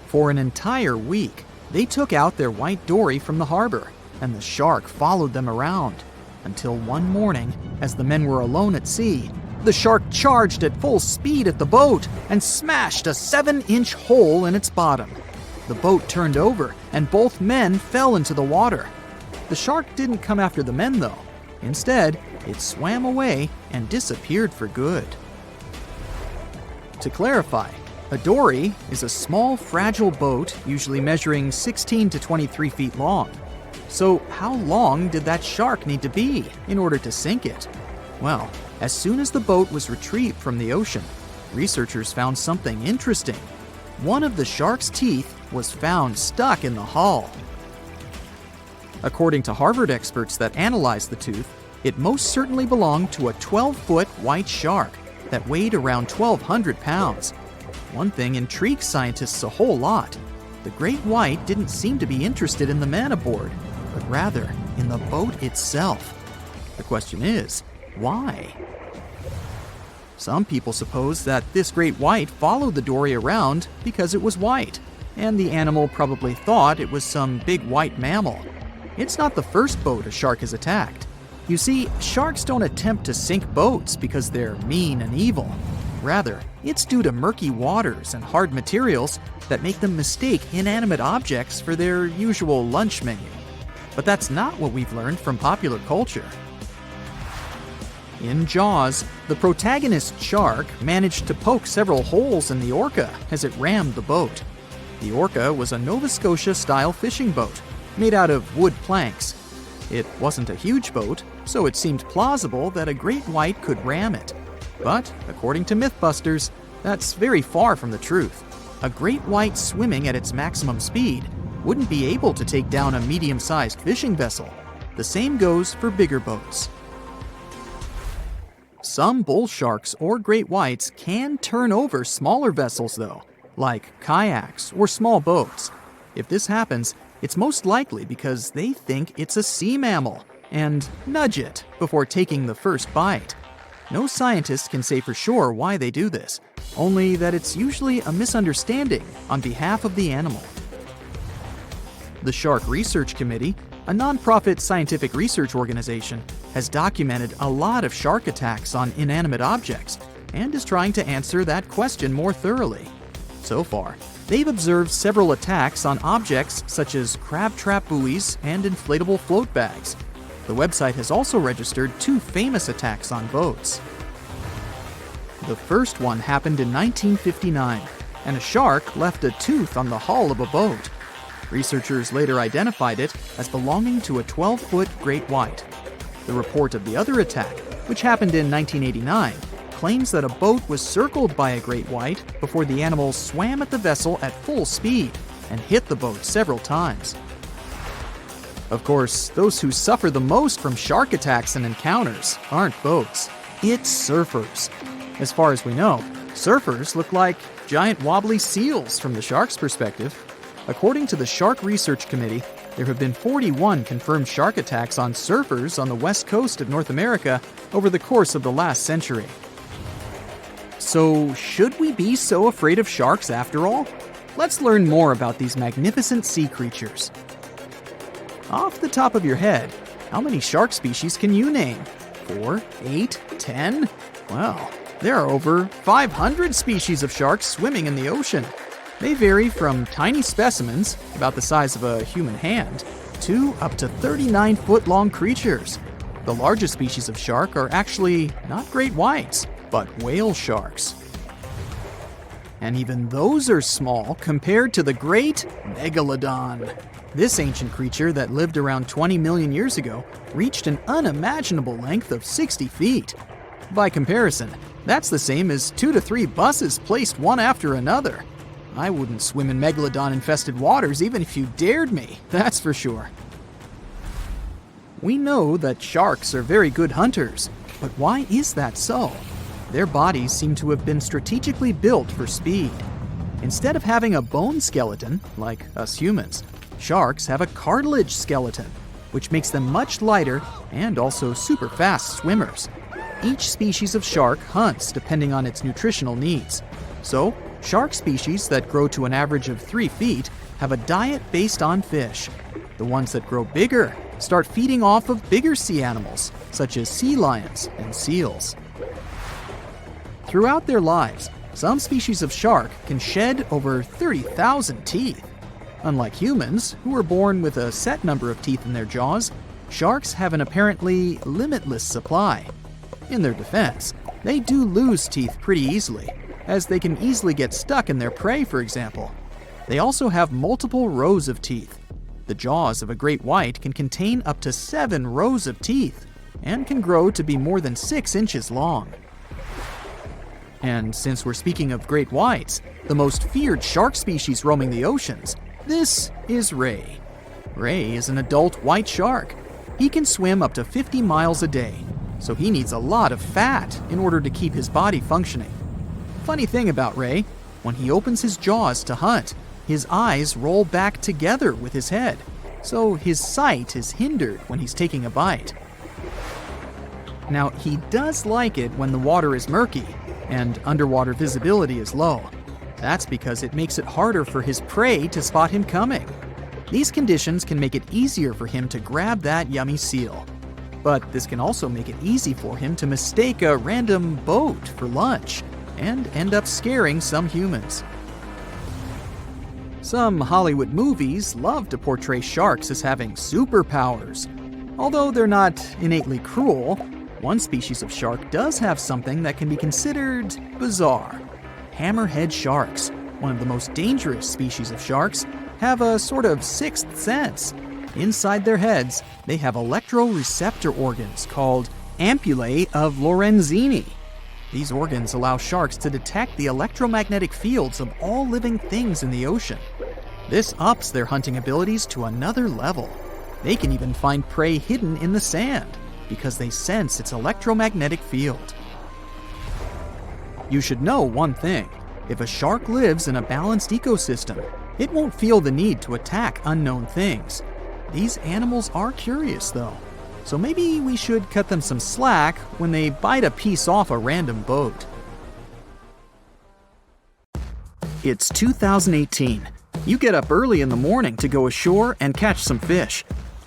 For an entire week, they took out their white dory from the harbor, and the shark followed them around. Until one morning, as the men were alone at sea, the shark charged at full speed at the boat and smashed a 7-inch hole in its bottom. The boat turned over, and both men fell into the water. The shark didn't come after the men, though. Instead, it swam away and disappeared for good. To clarify, a dory is a small, fragile boat usually measuring 16 to 23 feet long. So how long did that shark need to be in order to sink it? Well, as soon as the boat was retrieved from the ocean, researchers found something interesting. One of the shark's teeth was found stuck in the hull. According to Harvard experts that analyzed the tooth, it most certainly belonged to a 12-foot white shark that weighed around 1,200 pounds. One thing intrigued scientists a whole lot. The great white didn't seem to be interested in the men aboard, but rather in the boat itself. The question is, why? Some people suppose that this great white followed the dory around because it was white, and the animal probably thought it was some big white mammal. It's not the first boat a shark has attacked. You see, sharks don't attempt to sink boats because they're mean and evil. Rather, it's due to murky waters and hard materials that make them mistake inanimate objects for their usual lunch menu. But that's not what we've learned from popular culture. In Jaws, the protagonist shark managed to poke several holes in the orca as it rammed the boat. The orca was a Nova Scotia-style fishing boat made out of wood planks. It wasn't a huge boat, so it seemed plausible that a great white could ram it. But, according to Mythbusters, that's very far from the truth. A great white swimming at its maximum speed wouldn't be able to take down a medium-sized fishing vessel. The same goes for bigger boats. Some bull sharks or great whites can turn over smaller vessels, though, like kayaks or small boats. If this happens, it's most likely because they think it's a sea mammal and nudge it before taking the first bite. No scientist can say for sure why they do this, only that it's usually a misunderstanding on behalf of the animal. The Shark Research Committee, a nonprofit scientific research organization, has documented a lot of shark attacks on inanimate objects and is trying to answer that question more thoroughly. So far, they've observed several attacks on objects such as crab trap buoys and inflatable float bags. The website has also registered 2 famous attacks on boats. The first one happened in 1959, and a shark left a tooth on the hull of a boat. Researchers later identified it as belonging to a 12-foot great white. The report of the other attack, which happened in 1989, claims that a boat was circled by a great white before the animal swam at the vessel at full speed and hit the boat several times. Of course, those who suffer the most from shark attacks and encounters aren't boats, it's surfers. As far as we know, surfers look like giant wobbly seals from the shark's perspective. According to the Shark Research Committee, there have been 41 confirmed shark attacks on surfers on the west coast of North America over the course of the last century. So, should we be so afraid of sharks after all? Let's learn more about these magnificent sea creatures. Off the top of your head, how many shark species can you name? 4, 8, 10? Well, there are over 500 species of sharks swimming in the ocean. They vary from tiny specimens, about the size of a human hand, to up to 39-foot-long creatures. The largest species of shark are actually not great whites, but whale sharks. And even those are small compared to the great megalodon. This ancient creature that lived around 20 million years ago reached an unimaginable length of 60 feet. By comparison, that's the same as 2 to 3 buses placed one after another. I wouldn't swim in megalodon-infested waters even if you dared me, that's for sure. We know that sharks are very good hunters, but why is that so? Their bodies seem to have been strategically built for speed. Instead of having a bone skeleton, like us humans, sharks have a cartilage skeleton, which makes them much lighter and also super fast swimmers. Each species of shark hunts depending on its nutritional needs. So, shark species that grow to an average of 3 feet have a diet based on fish. The ones that grow bigger start feeding off of bigger sea animals, such as sea lions and seals. Throughout their lives, some species of shark can shed over 30,000 teeth. Unlike humans, who are born with a set number of teeth in their jaws, sharks have an apparently limitless supply. In their defense, they do lose teeth pretty easily, as they can easily get stuck in their prey, for example. They also have multiple rows of teeth. The jaws of a great white can contain up to 7 rows of teeth, and can grow to be more than 6 inches long. And since we're speaking of great whites, the most feared shark species roaming the oceans, this is ray. Ray is an adult white shark. He can swim up to 50 miles a day, so he needs a lot of fat in order to keep his body functioning. Funny thing about Ray, when he opens his jaws to hunt, his eyes roll back together with his head, so his sight is hindered when he's taking a bite. Now, he does like it when the water is murky and underwater visibility is low. That's because it makes it harder for his prey to spot him coming. These conditions can make it easier for him to grab that yummy seal. But this can also make it easy for him to mistake a random boat for lunch and end up scaring some humans. Some Hollywood movies love to portray sharks as having superpowers. Although they're not innately cruel, one species of shark does have something that can be considered bizarre. Hammerhead sharks, one of the most dangerous species of sharks, have a sort of sixth sense. Inside their heads, they have electroreceptor organs called ampullae of Lorenzini. These organs allow sharks to detect the electromagnetic fields of all living things in the ocean. This ups their hunting abilities to another level. They can even find prey hidden in the sand because they sense its electromagnetic field. You should know one thing. If a shark lives in a balanced ecosystem, it won't feel the need to attack unknown things. These animals are curious, though, so maybe we should cut them some slack when they bite a piece off a random boat. It's 2018. You get up early in the morning to go ashore and catch some fish.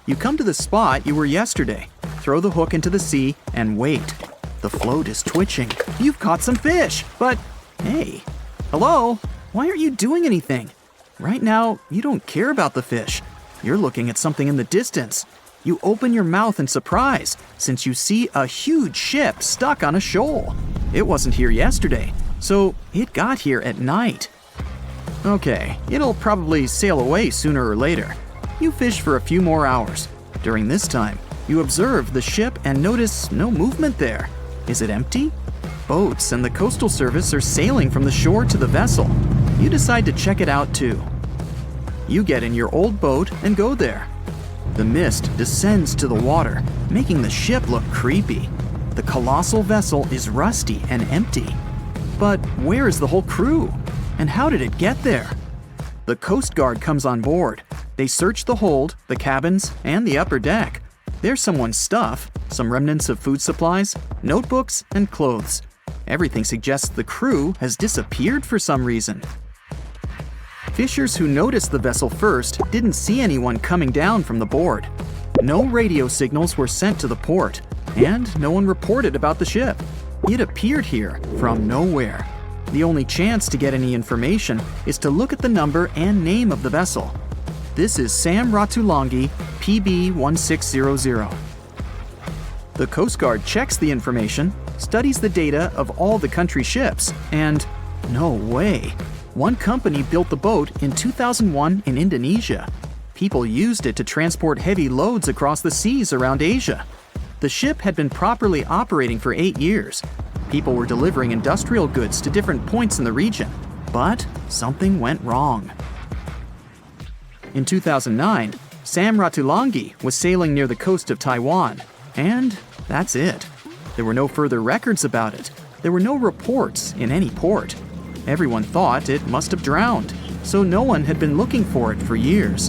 You come to the spot you were yesterday, throw the hook into the sea, and wait. The float is twitching. You've caught some fish, but hey, hello? Why aren't you doing anything? Right now, you don't care about the fish. You're looking at something in the distance. You open your mouth in surprise since you see a huge ship stuck on a shoal. It wasn't here yesterday, so it got here at night. Okay, it'll probably sail away sooner or later. You fish for a few more hours. During this time, you observe the ship and notice no movement there. Is it empty? Boats and the coastal service are sailing from the shore to the vessel. You decide to check it out too. You get in your old boat and go there. The mist descends to the water, making the ship look creepy. The colossal vessel is rusty and empty. But where is the whole crew? And how did it get there? The Coast Guard comes on board. They search the hold, the cabins, and the upper deck. There's someone's stuff, some remnants of food supplies, notebooks, and clothes. Everything suggests the crew has disappeared for some reason. Fishers who noticed the vessel first didn't see anyone coming down from the board. No radio signals were sent to the port, and no one reported about the ship. It appeared here from nowhere. The only chance to get any information is to look at the number and name of the vessel. This is Sam Ratulangi, PB 1600. The Coast Guard checks the information, studies the data of all the country ships, and no way. One company built the boat in 2001 in Indonesia. People used it to transport heavy loads across the seas around Asia. The ship had been properly operating for 8 years. People were delivering industrial goods to different points in the region, but something went wrong. In 2009, Sam Ratulangi was sailing near the coast of Taiwan, and that's it. There were no further records about it. There were no reports in any port. Everyone thought it must have drowned, so no one had been looking for it for years.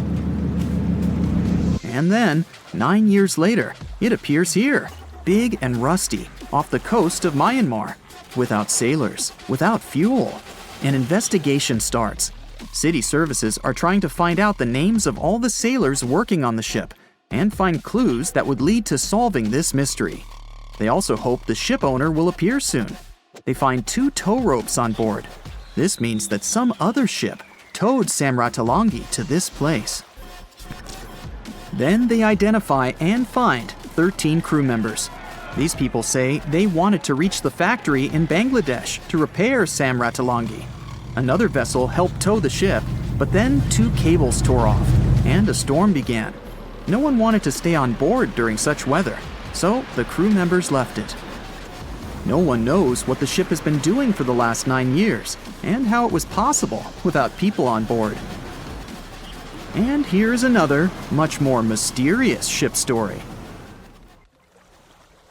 And then, 9 years later, it appears here, big and rusty, off the coast of Myanmar, without sailors, without fuel. An investigation starts. City services are trying to find out the names of all the sailors working on the ship and find clues that would lead to solving this mystery. They also hope the ship owner will appear soon. They find 2 tow ropes on board. This means that some other ship towed Sam Ratulangi to this place. Then they identify and find 13 crew members. These people say they wanted to reach the factory in Bangladesh to repair Sam Ratulangi. Another vessel helped tow the ship, but then 2 cables tore off, and a storm began. No one wanted to stay on board during such weather, so the crew members left it. No one knows what the ship has been doing for the last 9 years, and how it was possible without people on board. And here's another, much more mysterious ship story.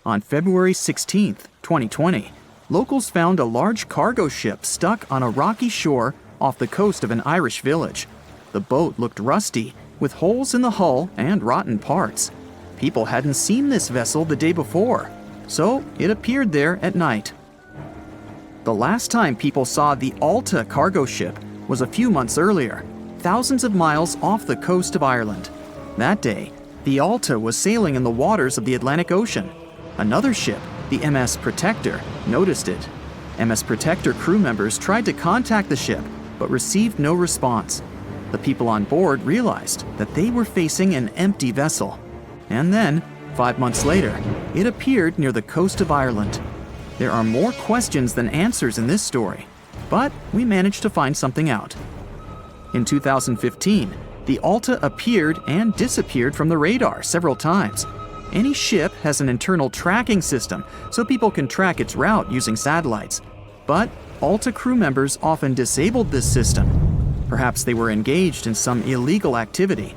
On February 16, 2020, locals found a large cargo ship stuck on a rocky shore off the coast of an Irish village. The boat looked rusty, with holes in the hull and rotten parts. People hadn't seen this vessel the day before, so it appeared there at night. The last time people saw the Alta cargo ship was a few months earlier, thousands of miles off the coast of Ireland. That day, the Alta was sailing in the waters of the Atlantic Ocean. Another ship, the MS Protector, noticed it. MS Protector crew members tried to contact the ship, but received no response. The people on board realized that they were facing an empty vessel. And then, 5 months later, it appeared near the coast of Ireland. There are more questions than answers in this story, but we managed to find something out. In 2015, the Alta appeared and disappeared from the radar several times. Any ship has an internal tracking system, so people can track its route using satellites. But Alta crew members often disabled this system. Perhaps they were engaged in some illegal activity.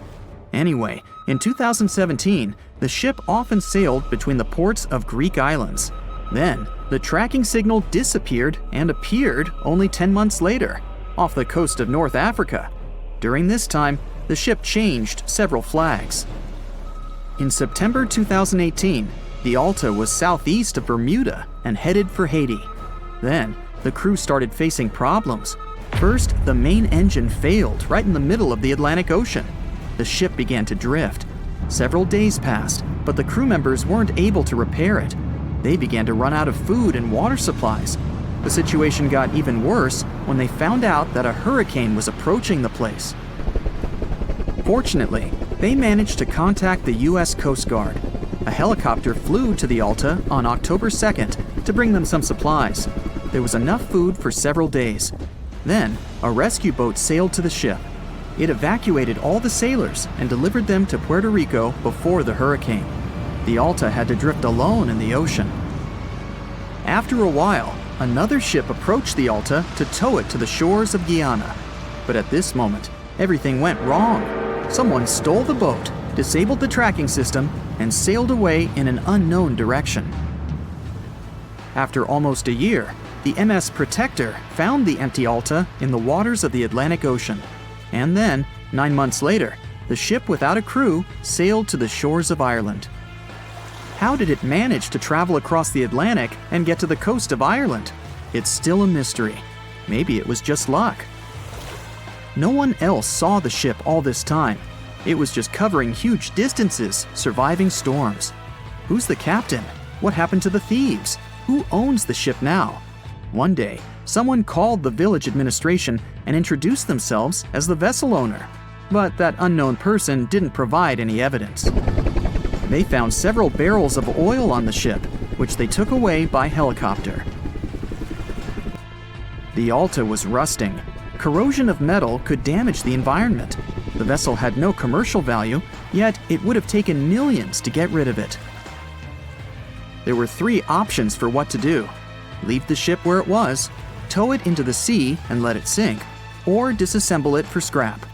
Anyway, in 2017, the ship often sailed between the ports of Greek islands. Then, the tracking signal disappeared and appeared only 10 months later, off the coast of North Africa. During this time, the ship changed several flags. In September 2018, the Alta was southeast of Bermuda and headed for Haiti. Then, the crew started facing problems. First, the main engine failed right in the middle of the Atlantic Ocean. The ship began to drift. Several days passed, but the crew members weren't able to repair it. They began to run out of food and water supplies. The situation got even worse when they found out that a hurricane was approaching the place. Fortunately, they managed to contact the U.S. Coast Guard. A helicopter flew to the Alta on October 2nd to bring them some supplies. There was enough food for several days. Then, a rescue boat sailed to the ship. It evacuated all the sailors and delivered them to Puerto Rico before the hurricane. The Alta had to drift alone in the ocean. After a while, another ship approached the Alta to tow it to the shores of Guyana. But at this moment, everything went wrong. Someone stole the boat disabled the tracking system, and sailed away in an unknown direction. After almost a year, the MS Protector found the empty Alta in the waters of the Atlantic Ocean. And then, 9 months later, the ship without a crew sailed to the shores of Ireland. How did it manage to travel across the Atlantic and get to the coast of Ireland? It's still a mystery. Maybe it was just luck. No one else saw the ship all this time. It was just covering huge distances, surviving storms. Who's the captain? What happened to the thieves? Who owns the ship now? One day, someone called the village administration and introduced themselves as the vessel owner. But that unknown person didn't provide any evidence. They found several barrels of oil on the ship, which they took away by helicopter. The Alta was rusting. Corrosion of metal could damage the environment. The vessel had no commercial value, yet it would have taken millions to get rid of it. There were 3 options for what to do: leave the ship where it was, tow it into the sea and let it sink, or disassemble it for scrap.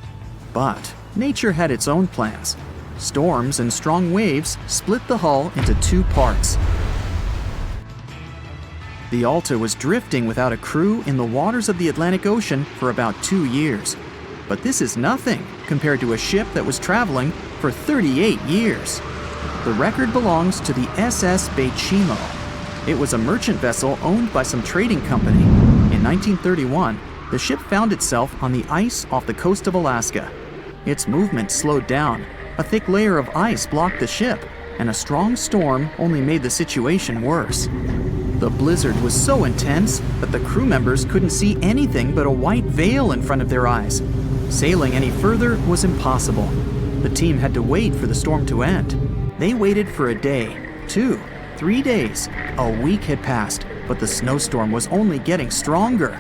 But nature had its own plans. Storms and strong waves split the hull into 2 parts. The Alta was drifting without a crew in the waters of the Atlantic Ocean for about 2 years. But this is nothing compared to a ship that was traveling for 38 years. The record belongs to the SS Bechimo. It was a merchant vessel owned by some trading company. In 1931, the ship found itself on the ice off the coast of Alaska. Its movement slowed down. A thick layer of ice blocked the ship, and a strong storm only made the situation worse. The blizzard was so intense that the crew members couldn't see anything but a white veil in front of their eyes. Sailing any further was impossible. The team had to wait for the storm to end. They waited for a day, 2, 3 days. A week had passed, but the snowstorm was only getting stronger.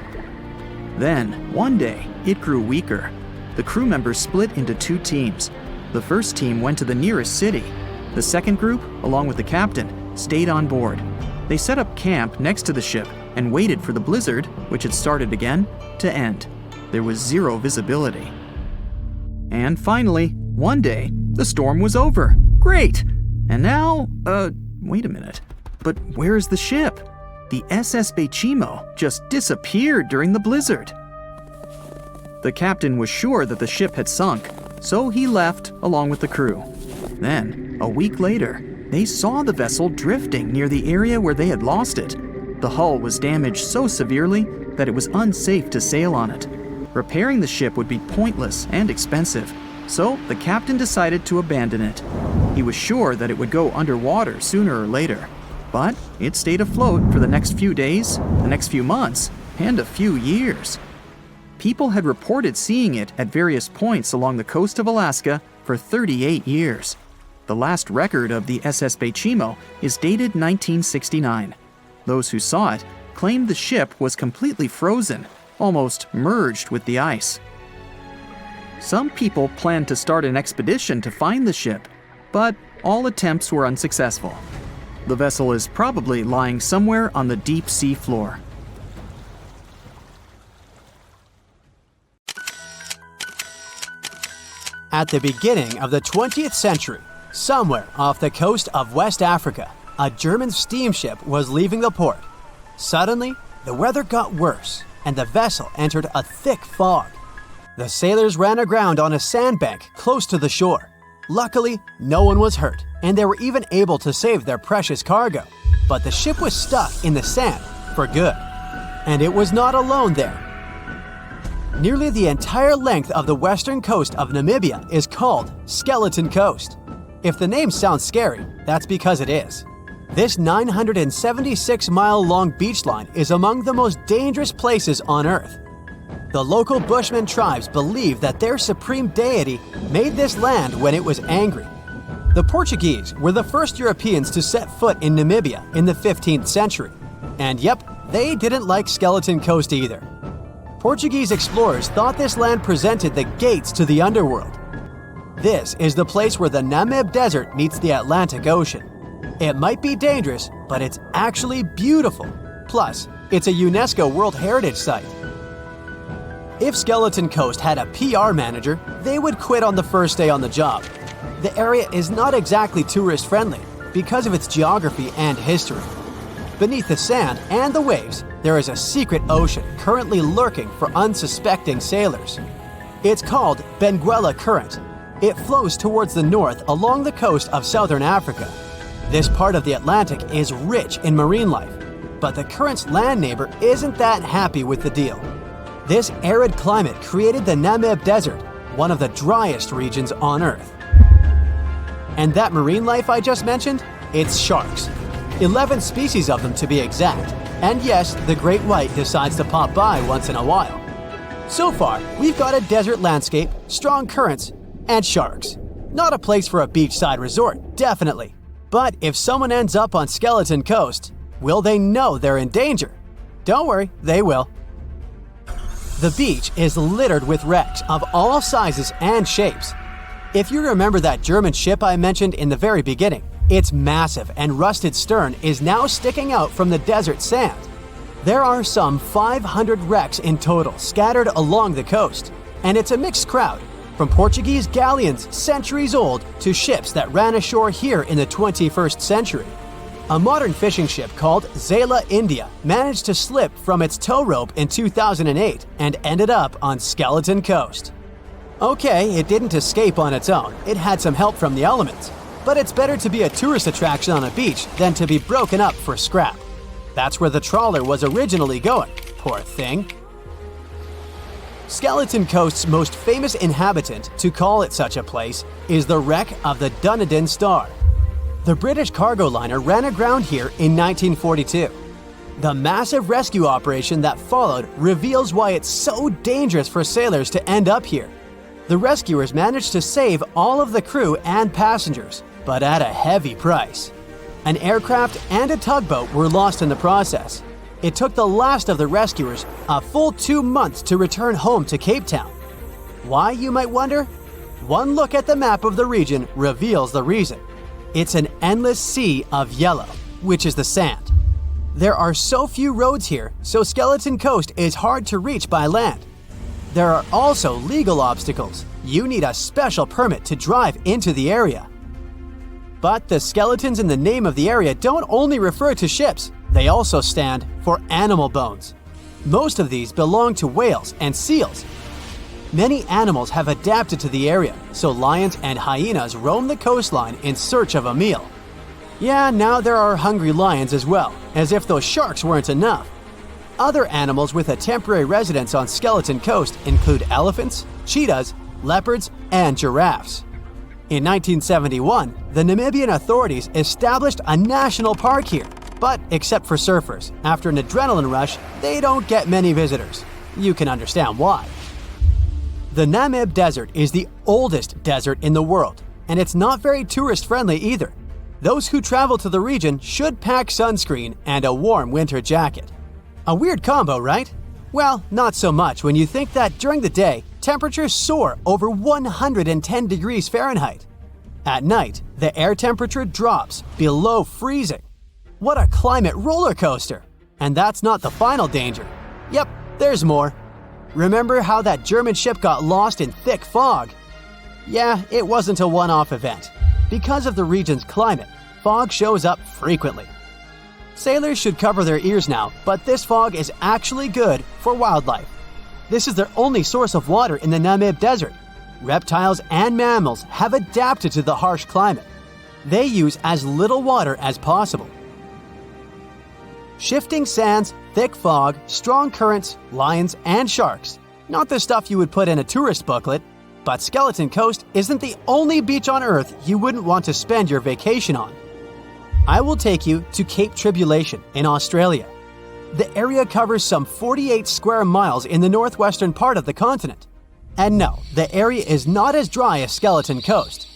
Then, one day, it grew weaker. The crew members split into 2 teams. The first team went to the nearest city. The second group, along with the captain, stayed on board. They set up camp next to the ship and waited for the blizzard, which had started again, to end. There was 0 visibility. And finally, one day, the storm was over. Great! And now, wait a minute. But where's the ship? The SS Bechimo just disappeared during the blizzard. The captain was sure that the ship had sunk, so he left along with the crew. Then, a week later, they saw the vessel drifting near the area where they had lost it. The hull was damaged so severely that it was unsafe to sail on it. Repairing the ship would be pointless and expensive, so the captain decided to abandon it. He was sure that it would go underwater sooner or later, but it stayed afloat for the next few days, the next few months, and a few years. People had reported seeing it at various points along the coast of Alaska for 38 years. The last record of the SS Bechimo is dated 1969. Those who saw it claimed the ship was completely frozen, almost merged with the ice. Some people planned to start an expedition to find the ship, but all attempts were unsuccessful. The vessel is probably lying somewhere on the deep sea floor. At the beginning of the 20th century, somewhere off the coast of West Africa, a German steamship was leaving the port. Suddenly, the weather got worse, and the vessel entered a thick fog. The sailors ran aground on a sandbank close to the shore. Luckily, no one was hurt, and they were even able to save their precious cargo. But the ship was stuck in the sand for good. And it was not alone there. Nearly the entire length of the western coast of Namibia is called Skeleton Coast. If the name sounds scary, that's because it is. This 976-mile-long beach line is among the most dangerous places on Earth. The local Bushman tribes believe that their supreme deity made this land when it was angry. The Portuguese were the first Europeans to set foot in Namibia in the 15th century. And yep, they didn't like Skeleton Coast either. Portuguese explorers thought this land presented the gates to the underworld. This is the place where the Namib Desert meets the Atlantic Ocean. It might be dangerous, but it's actually beautiful. Plus, it's a UNESCO World Heritage Site. If Skeleton Coast had a PR manager, they would quit on the first day on the job. The area is not exactly tourist-friendly because of its geography and history. Beneath the sand and the waves, there is a secret ocean currently lurking for unsuspecting sailors. It's called Benguela Current. It flows towards the north along the coast of southern Africa. This part of the Atlantic is rich in marine life, but the current's land neighbor isn't that happy with the deal. This arid climate created the Namib Desert, one of the driest regions on Earth. And that marine life I just mentioned? It's sharks. 11 species of them to be exact. And yes, the great white decides to pop by once in a while. So far, we've got a desert landscape, strong currents, and sharks. Not a place for a beachside resort, definitely. But if someone ends up on Skeleton Coast, will they know they're in danger? Don't worry, they will. The beach is littered with wrecks of all sizes and shapes. If you remember that German ship I mentioned in the very beginning, its massive and rusted stern is now sticking out from the desert sand. There are some 500 wrecks in total scattered along the coast, and it's a mixed crowd, from Portuguese galleons centuries old to ships that ran ashore here in the 21st century. A modern fishing ship called Zela India managed to slip from its tow rope in 2008 and ended up on Skeleton Coast. Okay, it didn't escape on its own, it had some help from the elements. But it's better to be a tourist attraction on a beach than to be broken up for scrap. That's where the trawler was originally going, poor thing. Skeleton Coast's most famous inhabitant, to call it such a place, is the wreck of the Dunedin Star. The British cargo liner ran aground here in 1942. The massive rescue operation that followed reveals why it's so dangerous for sailors to end up here. The rescuers managed to save all of the crew and passengers, but at a heavy price. An aircraft and a tugboat were lost in the process. It took the last of the rescuers a full 2 months to return home to Cape Town. Why, you might wonder? One look at the map of the region reveals the reason. It's an endless sea of yellow, which is the sand. There are so few roads here, so Skeleton Coast is hard to reach by land. There are also legal obstacles. You need a special permit to drive into the area. But the skeletons in the name of the area don't only refer to ships, they also stand for animal bones. Most of these belong to whales and seals. Many animals have adapted to the area, so lions and hyenas roam the coastline in search of a meal. Yeah, now there are hungry lions as well, as if those sharks weren't enough. Other animals with a temporary residence on Skeleton Coast include elephants, cheetahs, leopards, and giraffes. In 1971, the Namibian authorities established a national park here, but except for surfers, after an adrenaline rush, they don't get many visitors. You can understand why. The Namib Desert is the oldest desert in the world, and it's not very tourist-friendly either. Those who travel to the region should pack sunscreen and a warm winter jacket. A weird combo, right? Well, not so much when you think that during the day, temperatures soar over 110 degrees Fahrenheit. At night, the air temperature drops below freezing. What a climate roller coaster! And that's not the final danger. Yep, there's more. Remember how that German ship got lost in thick fog? Yeah, it wasn't a one-off event. Because of the region's climate, fog shows up frequently. Sailors should cover their ears now, but this fog is actually good for wildlife. This is their only source of water in the Namib Desert. Reptiles and mammals have adapted to the harsh climate. They use as little water as possible. Shifting sands, thick fog, strong currents, lions, and sharks. Not the stuff you would put in a tourist booklet, but Skeleton Coast isn't the only beach on Earth you wouldn't want to spend your vacation on. I will take you to Cape Tribulation in Australia. The area covers some 48 square miles in the northwestern part of the continent. And no, the area is not as dry as Skeleton Coast.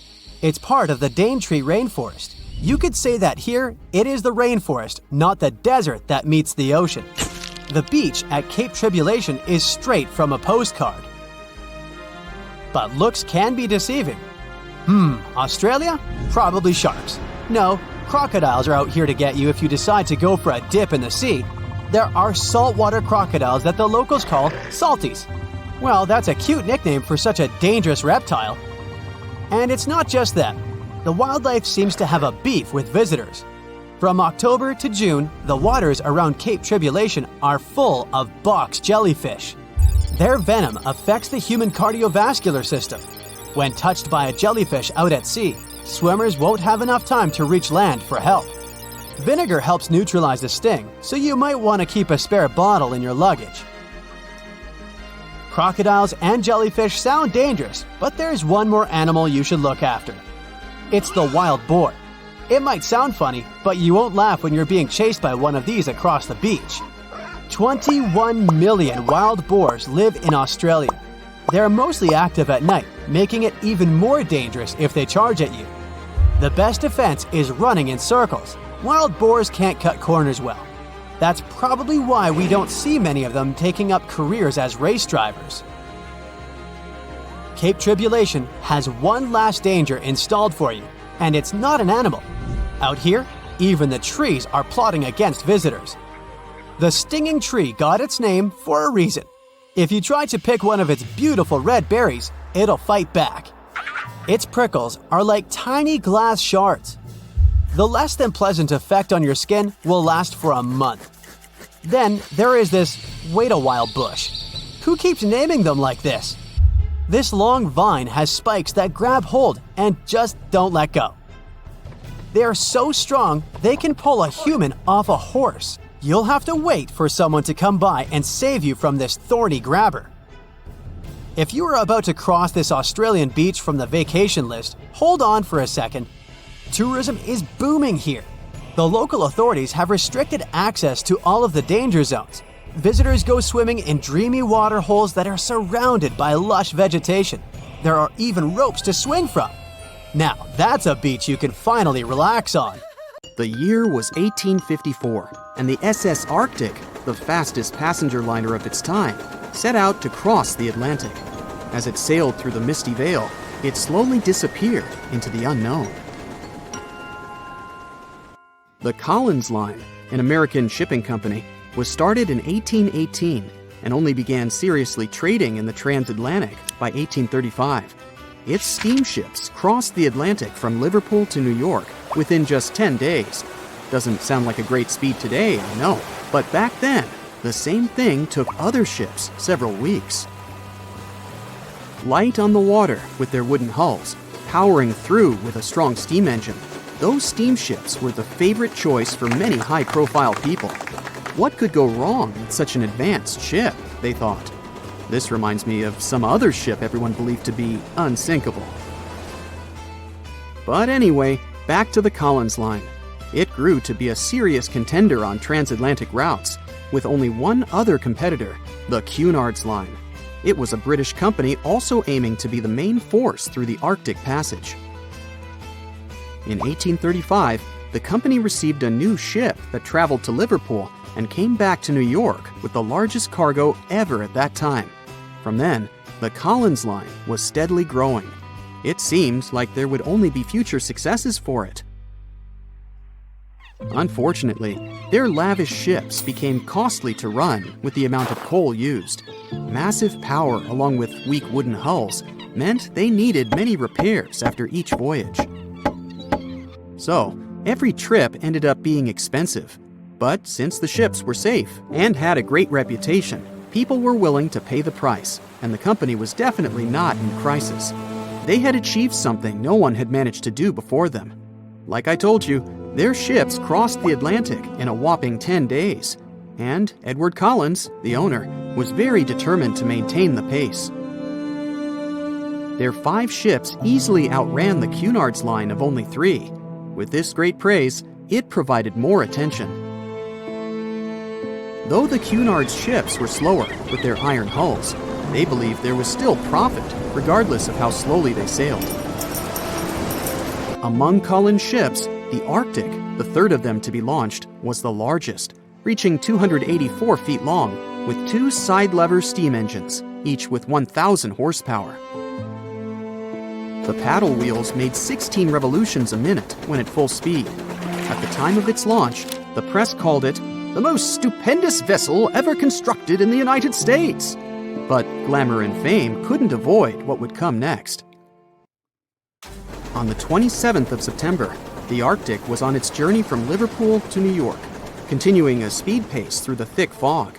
It's part of the Daintree rainforest. You could say that here, it is the rainforest, not the desert that meets the ocean. The beach at Cape Tribulation is straight from a postcard. But looks can be deceiving. Australia? Probably sharks. No, crocodiles are out here to get you if you decide to go for a dip in the sea. There are saltwater crocodiles that the locals call salties. Well, that's a cute nickname for such a dangerous reptile. And it's not just them. The wildlife seems to have a beef with visitors. From October to June, the waters around Cape Tribulation are full of box jellyfish. Their venom affects the human cardiovascular system. When touched by a jellyfish out at sea, swimmers won't have enough time to reach land for help. Vinegar helps neutralize the sting, so you might want to keep a spare bottle in your luggage. Crocodiles and jellyfish sound dangerous, but there's one more animal you should look after. It's the wild boar. It might sound funny, but you won't laugh when you're being chased by one of these across the beach. 21 million wild boars live in Australia. They're mostly active at night, making it even more dangerous if they charge at you. The best defense is running in circles. Wild boars can't cut corners well. That's probably why we don't see many of them taking up careers as race drivers. Cape Tribulation has one last danger installed for you, and it's not an animal. Out here, even the trees are plotting against visitors. The stinging tree got its name for a reason. If you try to pick one of its beautiful red berries, it'll fight back. Its prickles are like tiny glass shards. The less than pleasant effect on your skin will last for a month. Then there is this wait a while bush. Who keeps naming them like this? This long vine has spikes that grab hold and just don't let go. They are so strong they can pull a human off a horse. You'll have to wait for someone to come by and save you from this thorny grabber. If you are about to cross this Australian beach from the vacation list, hold on for a second. Tourism is booming here. The local authorities have restricted access to all of the danger zones. Visitors go swimming in dreamy water holes that are surrounded by lush vegetation. There are even ropes to swing from. Now, that's a beach you can finally relax on. The year was 1854, and the SS Arctic, the fastest passenger liner of its time, set out to cross the Atlantic. As it sailed through the misty veil, it slowly disappeared into the unknown. The Collins Line, an American shipping company, was started in 1818 and only began seriously trading in the transatlantic by 1835. Its steamships crossed the Atlantic from Liverpool to New York within just 10 days. Doesn't sound like a great speed today, I know, but back then, the same thing took other ships several weeks. Light on the water with their wooden hulls, powering through with a strong steam engine, those steamships were the favorite choice for many high-profile people. What could go wrong with such an advanced ship, they thought. This reminds me of some other ship everyone believed to be unsinkable. But anyway, back to the Collins Line. It grew to be a serious contender on transatlantic routes, with only one other competitor, the Cunard's Line. It was a British company also aiming to be the main force through the Arctic Passage. In 1835, the company received a new ship that traveled to Liverpool and came back to New York with the largest cargo ever at that time. From then, the Collins Line was steadily growing. It seemed like there would only be future successes for it. Unfortunately, their lavish ships became costly to run with the amount of coal used. Massive power along with weak wooden hulls meant they needed many repairs after each voyage. So, every trip ended up being expensive. But since the ships were safe and had a great reputation, people were willing to pay the price, and the company was definitely not in crisis. They had achieved something no one had managed to do before them. Like I told you, their ships crossed the Atlantic in a whopping 10 days, and Edward Collins, the owner, was very determined to maintain the pace. Their 5 ships easily outran the Cunard's Line of only 3. With this great praise, it provided more attention. Though the Cunard's ships were slower with their iron hulls, they believed there was still profit, regardless of how slowly they sailed. Among Collins' ships, the Arctic, the third of them to be launched, was the largest, reaching 284 feet long, with 2 side-lever steam engines, each with 1,000 horsepower. The paddle wheels made 16 revolutions a minute when at full speed. At the time of its launch, the press called it the most stupendous vessel ever constructed in the United States. But glamour and fame couldn't avoid what would come next. On the 27th of September, the Arctic was on its journey from Liverpool to New York, continuing a speed pace through the thick fog.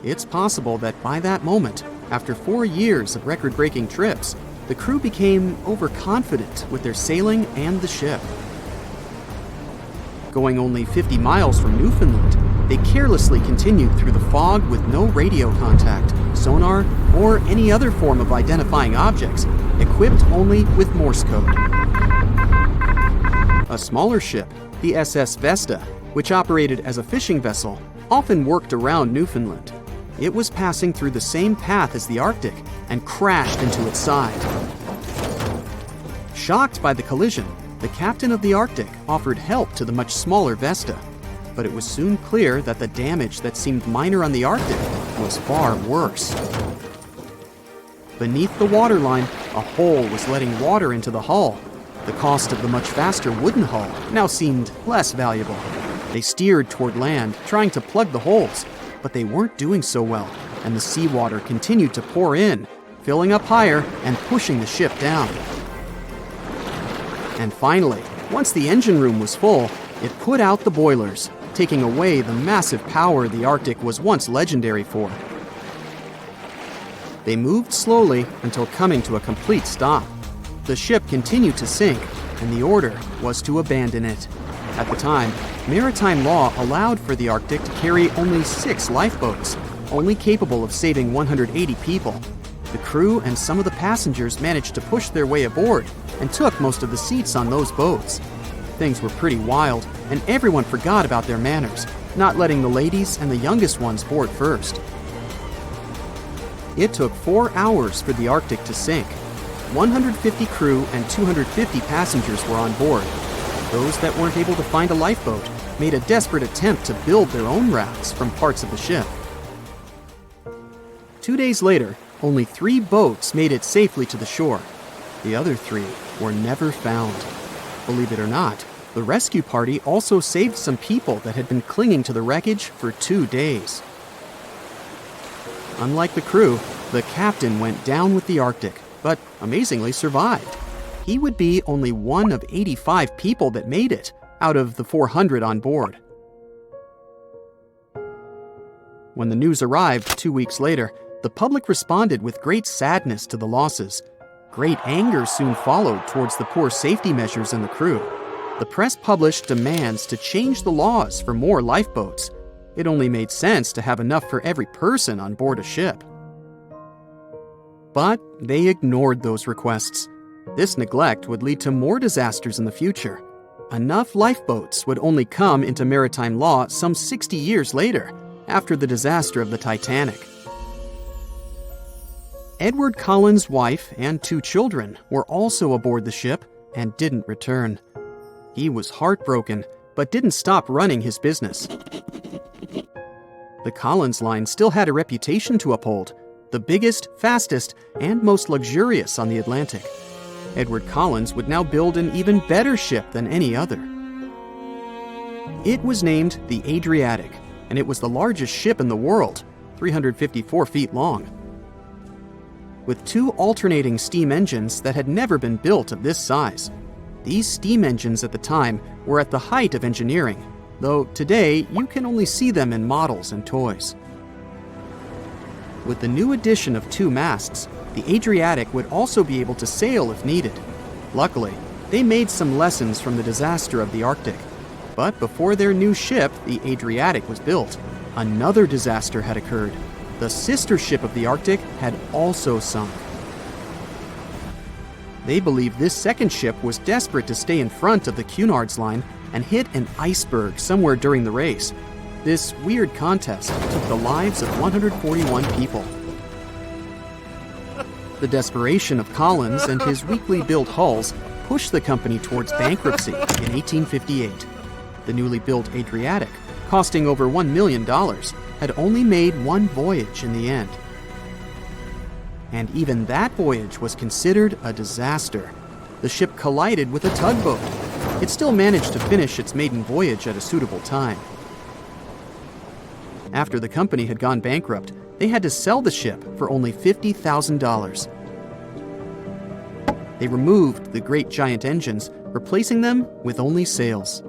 It's possible that by that moment, after 4 years of record-breaking trips, the crew became overconfident with their sailing and the ship. Going only 50 miles from Newfoundland, they carelessly continued through the fog with no radio contact, sonar, or any other form of identifying objects, equipped only with Morse code. A smaller ship, the SS Vesta, which operated as a fishing vessel, often worked around Newfoundland. It was passing through the same path as the Arctic and crashed into its side. Shocked by the collision, the captain of the Arctic offered help to the much smaller Vesta, but it was soon clear that the damage that seemed minor on the Arctic was far worse. Beneath the waterline, a hole was letting water into the hull. The cost of the much faster wooden hull now seemed less valuable. They steered toward land, trying to plug the holes, but they weren't doing so well, and the seawater continued to pour in, filling up higher and pushing the ship down. And finally, once the engine room was full, it put out the boilers, taking away the massive power the Arctic was once legendary for. They moved slowly until coming to a complete stop. The ship continued to sink, and the order was to abandon it. At the time, maritime law allowed for the Arctic to carry only 6 lifeboats, only capable of saving 180 people. The crew and some of the passengers managed to push their way aboard and took most of the seats on those boats. Things were pretty wild, and everyone forgot about their manners, not letting the ladies and the youngest ones board first. It took 4 hours for the Arctic to sink. 150 crew and 250 passengers were on board. Those that weren't able to find a lifeboat made a desperate attempt to build their own rafts from parts of the ship. 2 days later, only 3 boats made it safely to the shore. The other 3 were never found. Believe it or not, the rescue party also saved some people that had been clinging to the wreckage for 2 days. Unlike the crew, the captain went down with the Arctic, but amazingly survived. He would be only one of 85 people that made it, out of the 400 on board. When the news arrived 2 weeks later, the public responded with great sadness to the losses. Great anger soon followed towards the poor safety measures in the crew. The press published demands to change the laws for more lifeboats. It only made sense to have enough for every person on board a ship. But they ignored those requests. This neglect would lead to more disasters in the future. Enough lifeboats would only come into maritime law some 60 years later, after the disaster of the Titanic. Edward Cullen's wife and 2 children were also aboard the ship and didn't return. He was heartbroken, but didn't stop running his business. The Collins line still had a reputation to uphold, the biggest, fastest, and most luxurious on the Atlantic. Edward Collins would now build an even better ship than any other. It was named the Adriatic, and it was the largest ship in the world, 354 feet long. With 2 alternating steam engines that had never been built of this size. These steam engines at the time were at the height of engineering, though today you can only see them in models and toys. With the new addition of 2 masts, the Adriatic would also be able to sail if needed. Luckily, they made some lessons from the disaster of the Arctic. But before their new ship, the Adriatic, was built, another disaster had occurred. The sister ship of the Arctic had also sunk. They believe this second ship was desperate to stay in front of the Cunard's line and hit an iceberg somewhere during the race. This weird contest took the lives of 141 people. The desperation of Collins and his weakly built hulls pushed the company towards bankruptcy in 1858. The newly built Adriatic, costing over $1 million, had only made 1 voyage in the end. And even that voyage was considered a disaster. The ship collided with a tugboat. It still managed to finish its maiden voyage at a suitable time. After the company had gone bankrupt, they had to sell the ship for only $50,000. They removed the great giant engines, replacing them with only sails.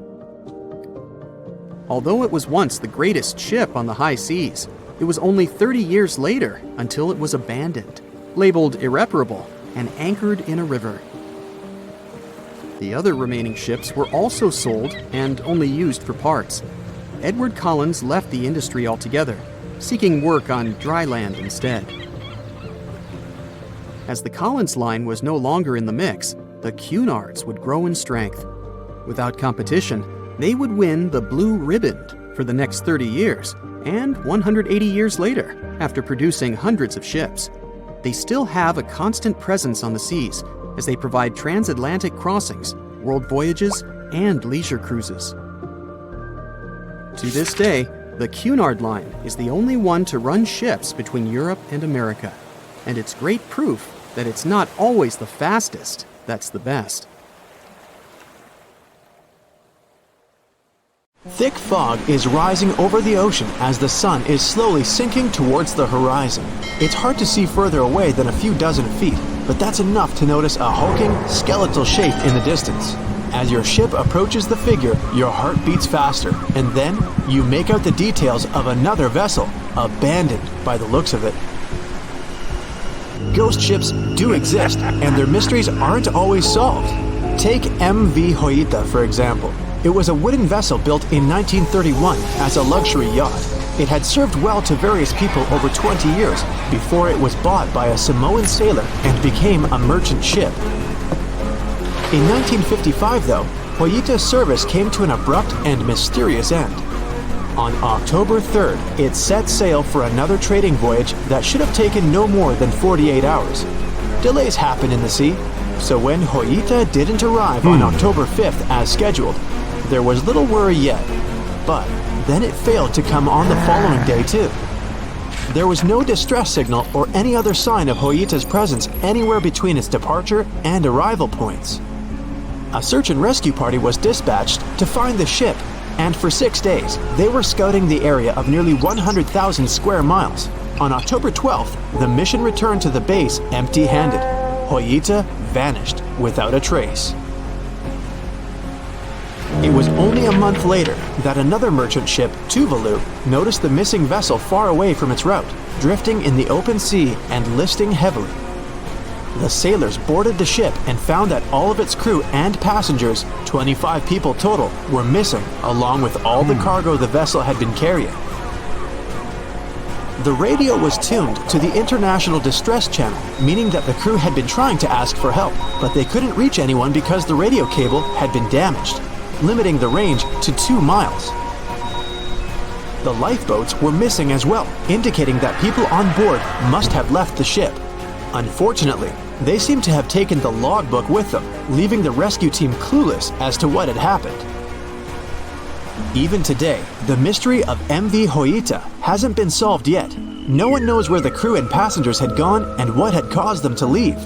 Although it was once the greatest ship on the high seas, it was only 30 years later until it was abandoned, labeled irreparable, and anchored in a river. The other remaining ships were also sold and only used for parts. Edward Collins left the industry altogether, seeking work on dry land instead. As the Collins line was no longer in the mix, the Cunards would grow in strength. Without competition, they would win the Blue Riband for the next 30 years, and 180 years later, after producing hundreds of ships. They still have a constant presence on the seas as they provide transatlantic crossings, world voyages, and leisure cruises. To this day, the Cunard line is the only one to run ships between Europe and America, and it's great proof that it's not always the fastest that's the best. Thick fog is rising over the ocean as the sun is slowly sinking towards the horizon. It's hard to see further away than a few dozen feet, but that's enough to notice a hulking, skeletal shape in the distance. As your ship approaches the figure, your heart beats faster, and then you make out the details of another vessel, abandoned by the looks of it. Ghost ships do exist, and their mysteries aren't always solved. Take MV Joyita, for example. It was a wooden vessel built in 1931 as a luxury yacht. It had served well to various people over 20 years before it was bought by a Samoan sailor and became a merchant ship. In 1955, though, Joyita's service came to an abrupt and mysterious end. On October 3rd, it set sail for another trading voyage that should have taken no more than 48 hours. Delays happen in the sea, so when Joyita didn't arrive on October 5th as scheduled, there was little worry yet. But then it failed to come on the following day too. There was no distress signal or any other sign of Joyita's presence anywhere between its departure and arrival points. A search and rescue party was dispatched to find the ship, and for 6 days, they were scouting the area of nearly 100,000 square miles. On October 12th, the mission returned to the base empty-handed. Joyita vanished without a trace. It was only a month later that another merchant ship, Tuvalu, noticed the missing vessel far away from its route, drifting in the open sea and listing heavily. The sailors boarded the ship and found that all of its crew and passengers, 25 people total, were missing, along with all the cargo the vessel had been carrying. The radio was tuned to the International Distress Channel, meaning that the crew had been trying to ask for help, but they couldn't reach anyone because the radio cable had been damaged, limiting the range to 2 miles. The lifeboats were missing as well, indicating that people on board must have left the ship. Unfortunately, they seem to have taken the logbook with them, leaving the rescue team clueless as to what had happened. Even today, the mystery of MV Joyita hasn't been solved yet. No one knows where the crew and passengers had gone and what had caused them to leave.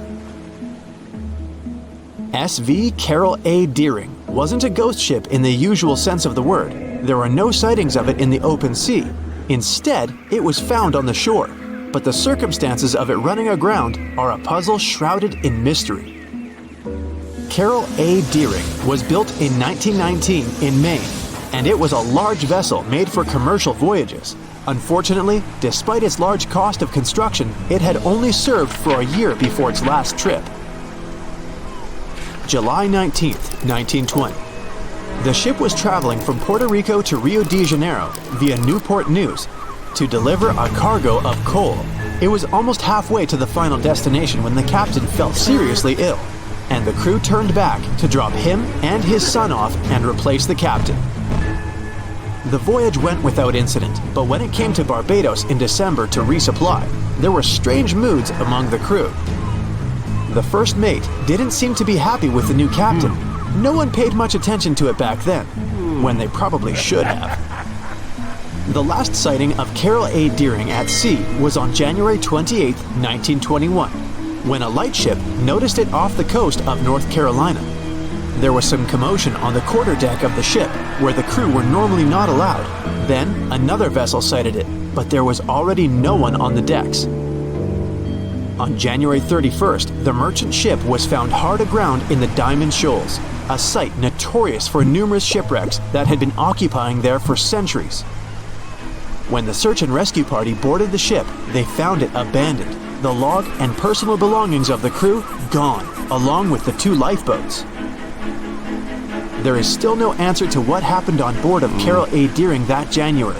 SV Carol A. Deering wasn't a ghost ship in the usual sense of the word. There are no sightings of it in the open sea. Instead, it was found on the shore, but the circumstances of it running aground are a puzzle shrouded in mystery. Carol A. Deering was built in 1919 in Maine, and it was a large vessel made for commercial voyages. Unfortunately, despite its large cost of construction, it had only served for a year before its last trip. July 19th, 1920. The ship was traveling from Puerto Rico to Rio de Janeiro via Newport News to deliver a cargo of coal. It was almost halfway to the final destination when the captain fell seriously ill, and the crew turned back to drop him and his son off and replace the captain. The voyage went without incident, but when it came to Barbados in December to resupply, there were strange moods among the crew. The first mate didn't seem to be happy with the new captain. No one paid much attention to it back then, when they probably should have. The last sighting of Carol A. Deering at sea was on January 28, 1921, when a lightship noticed it off the coast of North Carolina. There was some commotion on the quarterdeck of the ship, where the crew were normally not allowed. Then, another vessel sighted it, but there was already no one on the decks. On January 31st, the merchant ship was found hard aground in the Diamond Shoals, a site notorious for numerous shipwrecks that had been occupying there for centuries. When the search and rescue party boarded the ship, they found it abandoned, the log and personal belongings of the crew gone, along with the 2 lifeboats. There is still no answer to what happened on board of Carol A. Deering that January,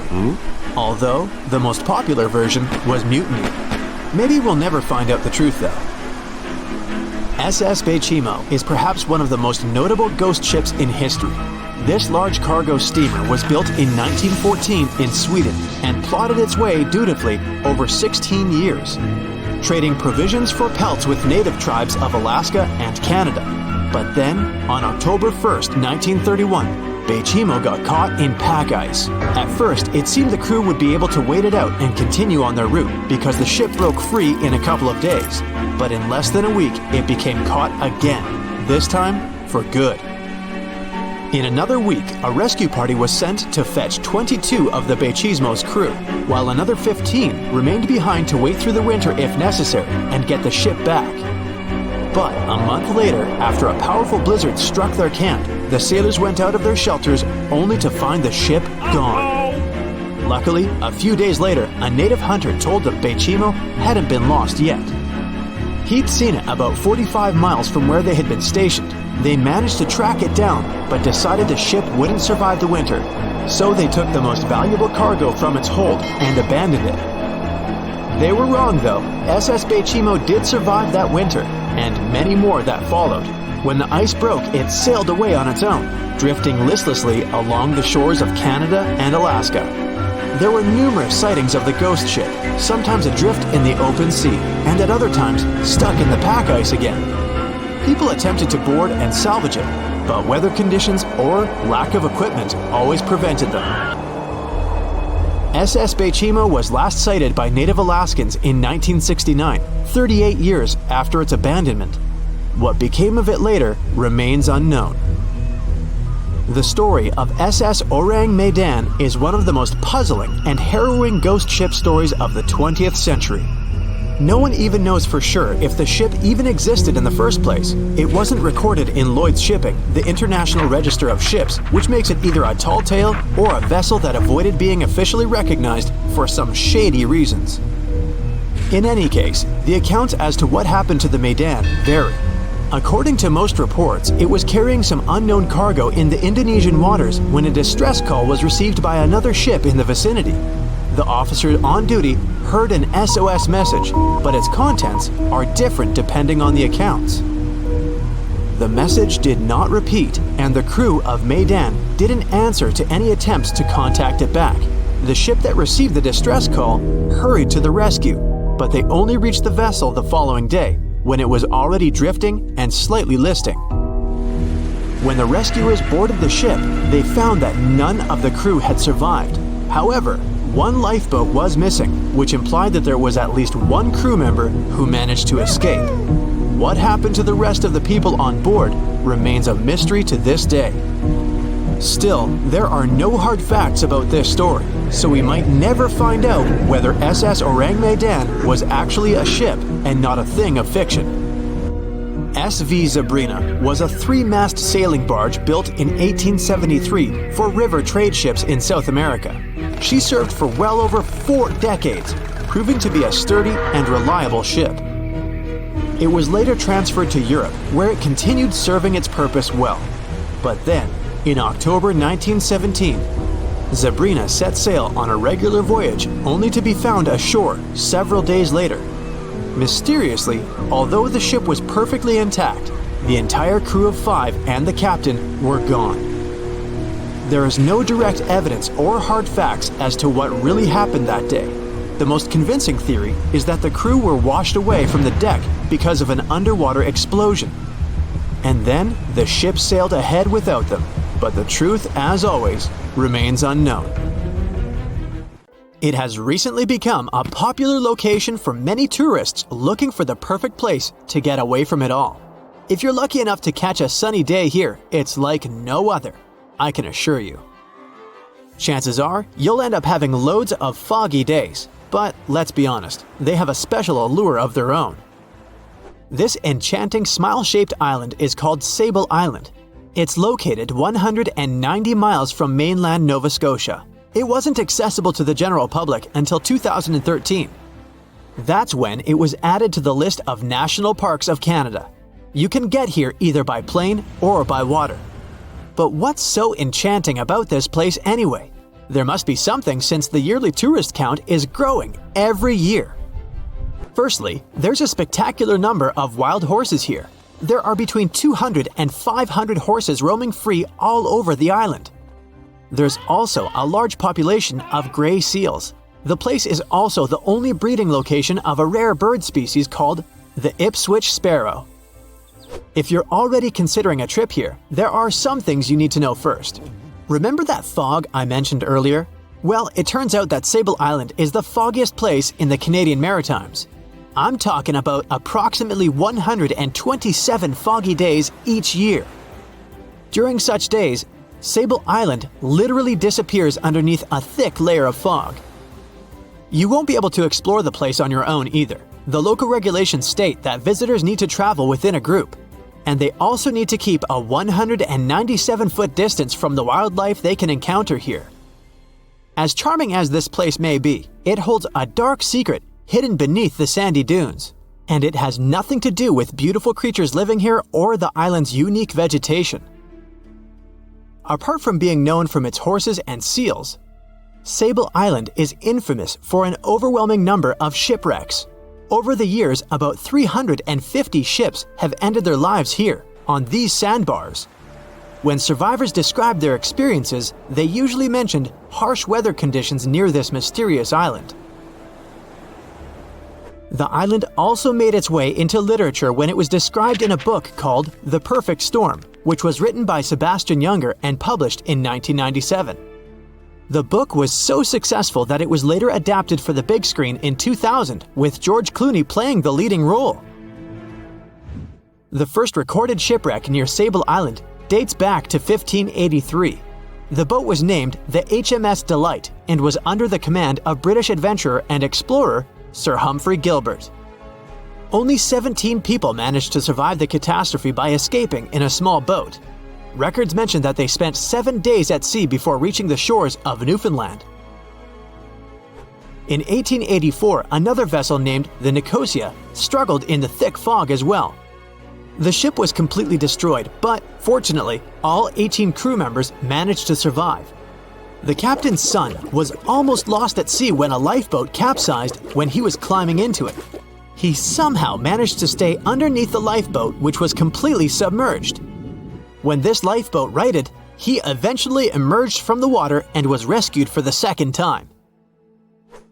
although the most popular version was mutiny. Maybe we'll never find out the truth though. SS Bechimo is perhaps one of the most notable ghost ships in history. This large cargo steamer was built in 1914 in Sweden and plodded its way dutifully over 16 years, trading provisions for pelts with native tribes of Alaska and Canada. But then, on October 1st, 1931, Bechimo got caught in pack ice. At first, it seemed the crew would be able to wait it out and continue on their route because the ship broke free in a couple of days. But in less than a week, it became caught again, this time for good. In another week, a rescue party was sent to fetch 22 of the Bechimo's crew, while another 15 remained behind to wait through the winter if necessary and get the ship back. But a month later, after a powerful blizzard struck their camp, the sailors went out of their shelters only to find the ship gone. Luckily, a few days later, a native hunter told them Bechimo hadn't been lost yet. He'd seen it about 45 miles from where they had been stationed. They managed to track it down, but decided the ship wouldn't survive the winter. So they took the most valuable cargo from its hold and abandoned it. They were wrong though. SS Bechimo did survive that winter, and many more that followed. When the ice broke, it sailed away on its own, drifting listlessly along the shores of Canada and Alaska. There were numerous sightings of the ghost ship, sometimes adrift in the open sea, and at other times stuck in the pack ice again. People attempted to board and salvage it, but weather conditions or lack of equipment always prevented them. SS Bechimo was last sighted by native Alaskans in 1969, 38 years after its abandonment. What became of it later remains unknown. The story of SS Orang Medan is one of the most puzzling and harrowing ghost ship stories of the 20th century. No one even knows for sure if the ship even existed in the first place. It wasn't recorded in Lloyd's Shipping, the International Register of Ships, which makes it either a tall tale or a vessel that avoided being officially recognized for some shady reasons. In any case, the accounts as to what happened to the Medan vary. According to most reports, it was carrying some unknown cargo in the Indonesian waters when a distress call was received by another ship in the vicinity. The officer on duty heard an SOS message, but its contents are different depending on the accounts. The message did not repeat, and the crew of Medan didn't answer to any attempts to contact it back. The ship that received the distress call hurried to the rescue, but they only reached the vessel the following day, when it was already drifting and slightly listing. When the rescuers boarded the ship, they found that none of the crew had survived. However, one lifeboat was missing, which implied that there was at least one crew member who managed to escape. What happened to the rest of the people on board remains a mystery to this day. Still, there are no hard facts about this story, so we might never find out whether SS Orang Medan was actually a ship and not a thing of fiction. SV Zabrina was a 3-mast sailing barge built in 1873 for river trade ships in South America. She served for well over 4 decades, proving to be a sturdy and reliable ship. It was later transferred to Europe, where it continued serving its purpose well. But then, in October 1917, Zabrina set sail on a regular voyage only to be found ashore several days later. Mysteriously, although the ship was perfectly intact, the entire crew of 5 and the captain were gone. There is no direct evidence or hard facts as to what really happened that day. The most convincing theory is that the crew were washed away from the deck because of an underwater explosion. And then the ship sailed ahead without them, but the truth, as always, remains unknown. It has recently become a popular location for many tourists looking for the perfect place to get away from it all. If you're lucky enough to catch a sunny day here, it's like no other, I can assure you. Chances are, you'll end up having loads of foggy days, but let's be honest, they have a special allure of their own. This enchanting smile-shaped island is called Sable Island. It's located 190 miles from mainland Nova Scotia. It wasn't accessible to the general public until 2013. That's when it was added to the list of National Parks of Canada. You can get here either by plane or by water. But what's so enchanting about this place anyway? There must be something since the yearly tourist count is growing every year. Firstly, there's a spectacular number of wild horses here. There are between 200 and 500 horses roaming free all over the island. There's also a large population of gray seals. The place is also the only breeding location of a rare bird species called the Ipswich sparrow. If you're already considering a trip here, there are some things you need to know first. Remember that fog I mentioned earlier? Well, it turns out that Sable Island is the foggiest place in the Canadian Maritimes. I'm talking about approximately 127 foggy days each year. During such days, Sable Island literally disappears underneath a thick layer of fog. You won't be able to explore the place on your own either. The local regulations state that visitors need to travel within a group, and they also need to keep a 197-foot distance from the wildlife they can encounter here. As charming as this place may be, it holds a dark secret hidden beneath the sandy dunes, and it has nothing to do with beautiful creatures living here or the island's unique vegetation. Apart from being known from its horses and seals, Sable Island is infamous for an overwhelming number of shipwrecks. Over the years, about 350 ships have ended their lives here, on these sandbars. When survivors described their experiences, they usually mentioned harsh weather conditions near this mysterious island. The island also made its way into literature when it was described in a book called The Perfect Storm, which was written by Sebastian Junger and published in 1997. The book was so successful that it was later adapted for the big screen in 2000, with George Clooney playing the leading role. The first recorded shipwreck near Sable Island dates back to 1583. The boat was named the HMS Delight and was under the command of British adventurer and explorer Sir Humphrey Gilbert. Only 17 people managed to survive the catastrophe by escaping in a small boat. Records mention that they spent 7 days at sea before reaching the shores of Newfoundland. In 1884, another vessel named the Nicosia struggled in the thick fog as well. The ship was completely destroyed, but fortunately, all 18 crew members managed to survive. The captain's son was almost lost at sea when a lifeboat capsized when he was climbing into it. He somehow managed to stay underneath the lifeboat, which was completely submerged. When this lifeboat righted, he eventually emerged from the water and was rescued for the second time.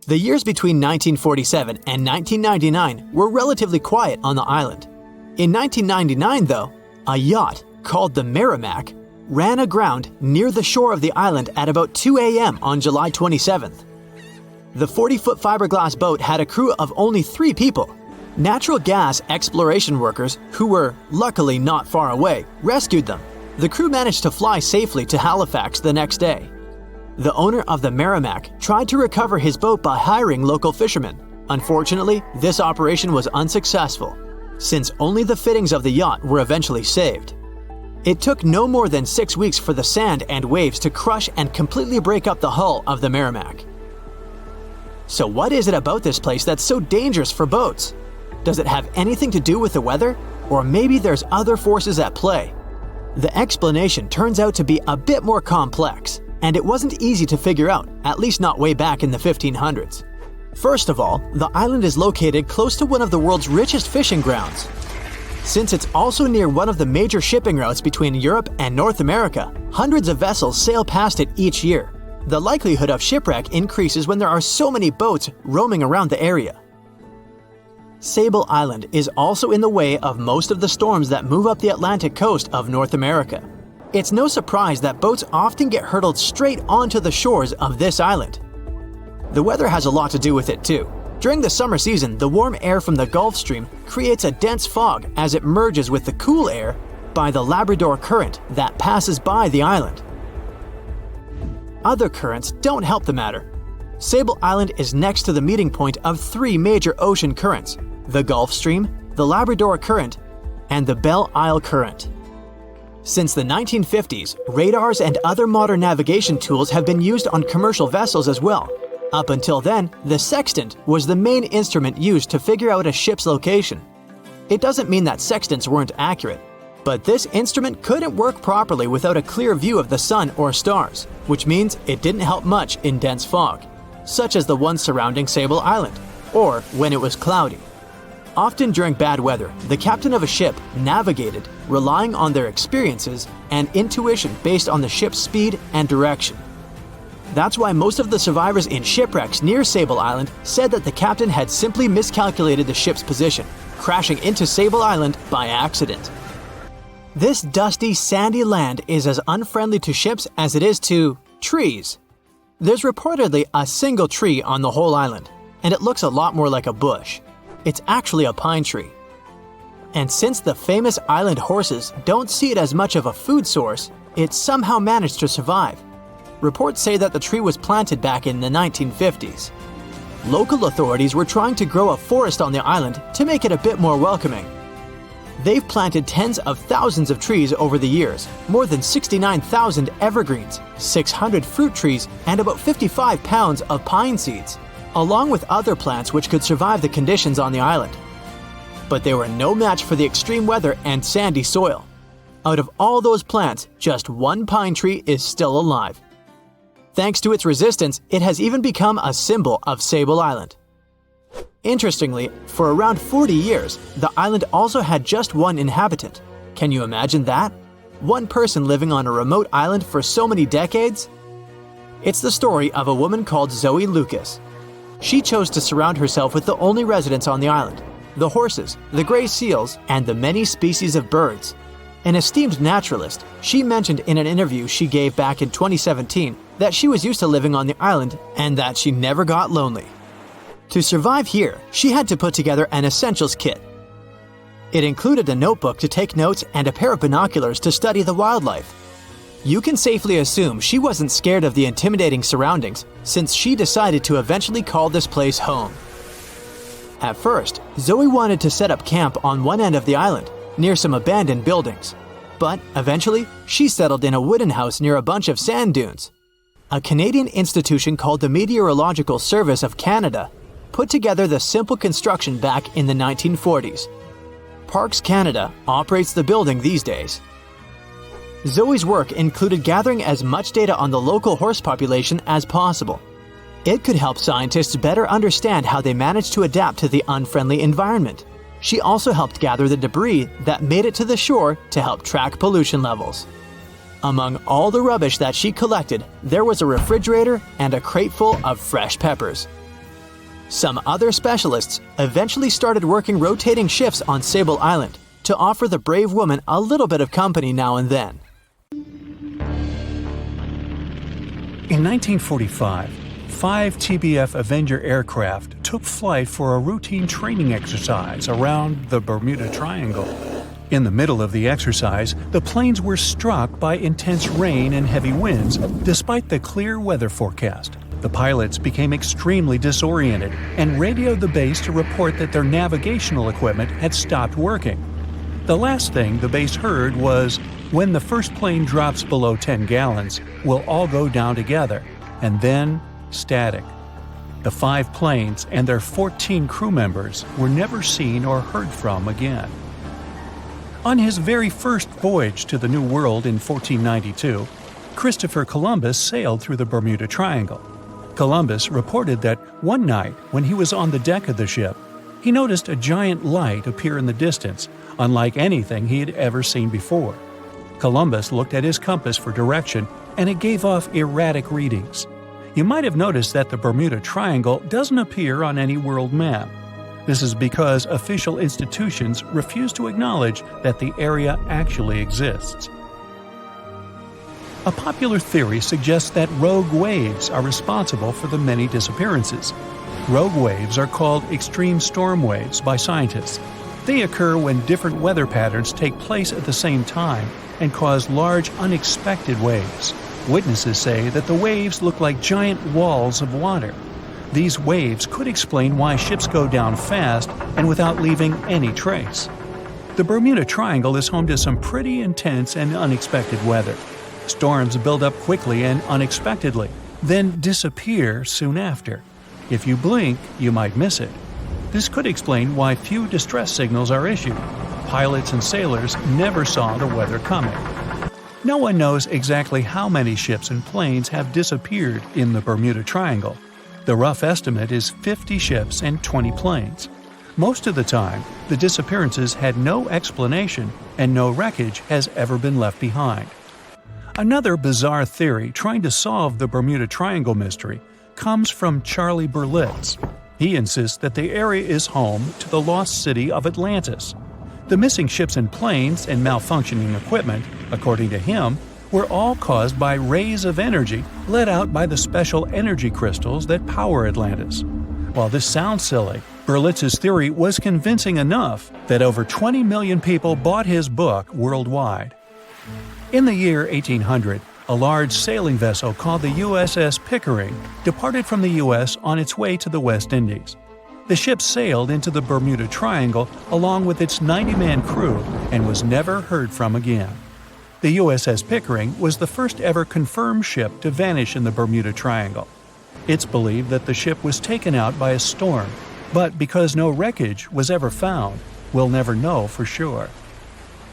The years between 1947 and 1999 were relatively quiet on the island. In 1999, though, a yacht called the Merrimack ran aground near the shore of the island at about 2 a.m. on July 27th. The 40-foot fiberglass boat had a crew of only 3 people. Natural gas exploration workers, who were luckily not far away, rescued them. The crew managed to fly safely to Halifax the next day. The owner of the Merrimack tried to recover his boat by hiring local fishermen. Unfortunately, this operation was unsuccessful, since only the fittings of the yacht were eventually saved. It took no more than 6 weeks for the sand and waves to crush and completely break up the hull of the Merrimack. So what is it about this place that's so dangerous for boats? Does it have anything to do with the weather? Or maybe there's other forces at play? The explanation turns out to be a bit more complex, and it wasn't easy to figure out, at least not way back in the 1500s. First of all, the island is located close to one of the world's richest fishing grounds. Since it's also near one of the major shipping routes between Europe and North America, hundreds of vessels sail past it each year. The likelihood of shipwreck increases when there are so many boats roaming around the area. Sable Island is also in the way of most of the storms that move up the Atlantic coast of North America. It's no surprise that boats often get hurtled straight onto the shores of this island. The weather has a lot to do with it too. During the summer season, the warm air from the Gulf Stream creates a dense fog as it merges with the cool air by the Labrador Current that passes by the island. Other currents don't help the matter. Sable Island is next to the meeting point of three major ocean currents: the Gulf Stream, the Labrador Current, and the Belle Isle Current. Since the 1950s, radars and other modern navigation tools have been used on commercial vessels as well. Up until then, the sextant was the main instrument used to figure out a ship's location. It doesn't mean that sextants weren't accurate, but this instrument couldn't work properly without a clear view of the sun or stars, which means it didn't help much in dense fog, such as the one surrounding Sable Island, or when it was cloudy. Often during bad weather, the captain of a ship navigated, relying on their experiences and intuition based on the ship's speed and direction. That's why most of the survivors in shipwrecks near Sable Island said that the captain had simply miscalculated the ship's position, crashing into Sable Island by accident. This dusty, sandy land is as unfriendly to ships as it is to trees. There's reportedly a single tree on the whole island, and it looks a lot more like a bush. It's actually a pine tree. And since the famous island horses don't see it as much of a food source, it somehow managed to survive. Reports say that the tree was planted back in the 1950s. Local authorities were trying to grow a forest on the island to make it a bit more welcoming. They've planted tens of thousands of trees over the years, more than 69,000 evergreens, 600 fruit trees, and about 55 pounds of pine seeds, along with other plants which could survive the conditions on the island. But they were no match for the extreme weather and sandy soil. Out of all those plants, just one pine tree is still alive. Thanks to its resistance, it has even become a symbol of Sable Island. Interestingly, for around 40 years, the island also had just one inhabitant. Can you imagine that? One person living on a remote island for so many decades? It's the story of a woman called Zoe Lucas. She chose to surround herself with the only residents on the island: the horses, the gray seals, and the many species of birds. An esteemed naturalist, she mentioned in an interview she gave back in 2017 that she was used to living on the island and that she never got lonely. To survive here, she had to put together an essentials kit. It included a notebook to take notes and a pair of binoculars to study the wildlife. You can safely assume she wasn't scared of the intimidating surroundings, since she decided to eventually call this place home. At first, Zoe wanted to set up camp on one end of the island, near some abandoned buildings. But eventually, she settled in a wooden house near a bunch of sand dunes. A Canadian institution called the Meteorological Service of Canada put together the simple construction back in the 1940s. Parks Canada operates the building these days. Zoe's work included gathering as much data on the local horse population as possible. It could help scientists better understand how they managed to adapt to the unfriendly environment. She also helped gather the debris that made it to the shore to help track pollution levels. Among all the rubbish that she collected, there was a refrigerator and a crate full of fresh peppers. Some other specialists eventually started working rotating shifts on Sable Island to offer the brave woman a little bit of company now and then. In 1945, 5 TBF Avenger aircraft took flight for a routine training exercise around the Bermuda Triangle. In the middle of the exercise, the planes were struck by intense rain and heavy winds, despite the clear weather forecast. The pilots became extremely disoriented and radioed the base to report that their navigational equipment had stopped working. The last thing the base heard was, "When the first plane drops below 10 gallons, we'll all go down together," and then static. The 5 planes and their 14 crew members were never seen or heard from again. On his very first voyage to the New World in 1492, Christopher Columbus sailed through the Bermuda Triangle. Columbus reported that one night, when he was on the deck of the ship, he noticed a giant light appear in the distance, unlike anything he had ever seen before. Columbus looked at his compass for direction, and it gave off erratic readings. You might have noticed that the Bermuda Triangle doesn't appear on any world map. This is because official institutions refuse to acknowledge that the area actually exists. A popular theory suggests that rogue waves are responsible for the many disappearances. Rogue waves are called extreme storm waves by scientists. They occur when different weather patterns take place at the same time and cause large, unexpected waves. Witnesses say that the waves look like giant walls of water. These waves could explain why ships go down fast and without leaving any trace. The Bermuda Triangle is home to some pretty intense and unexpected weather. Storms build up quickly and unexpectedly, then disappear soon after. If you blink, you might miss it. This could explain why few distress signals are issued. Pilots and sailors never saw the weather coming. No one knows exactly how many ships and planes have disappeared in the Bermuda Triangle. The rough estimate is 50 ships and 20 planes. Most of the time, the disappearances had no explanation and no wreckage has ever been left behind. Another bizarre theory trying to solve the Bermuda Triangle mystery comes from Charlie Berlitz. He insists that the area is home to the lost city of Atlantis. The missing ships and planes and malfunctioning equipment, according to him, were all caused by rays of energy let out by the special energy crystals that power Atlantis. While this sounds silly, Berlitz's theory was convincing enough that over 20 million people bought his book worldwide. In the year 1800, a large sailing vessel called the USS Pickering departed from the U.S. on its way to the West Indies. The ship sailed into the Bermuda Triangle along with its 90-man crew and was never heard from again. The USS Pickering was the first ever confirmed ship to vanish in the Bermuda Triangle. It's believed that the ship was taken out by a storm, but because no wreckage was ever found, we'll never know for sure.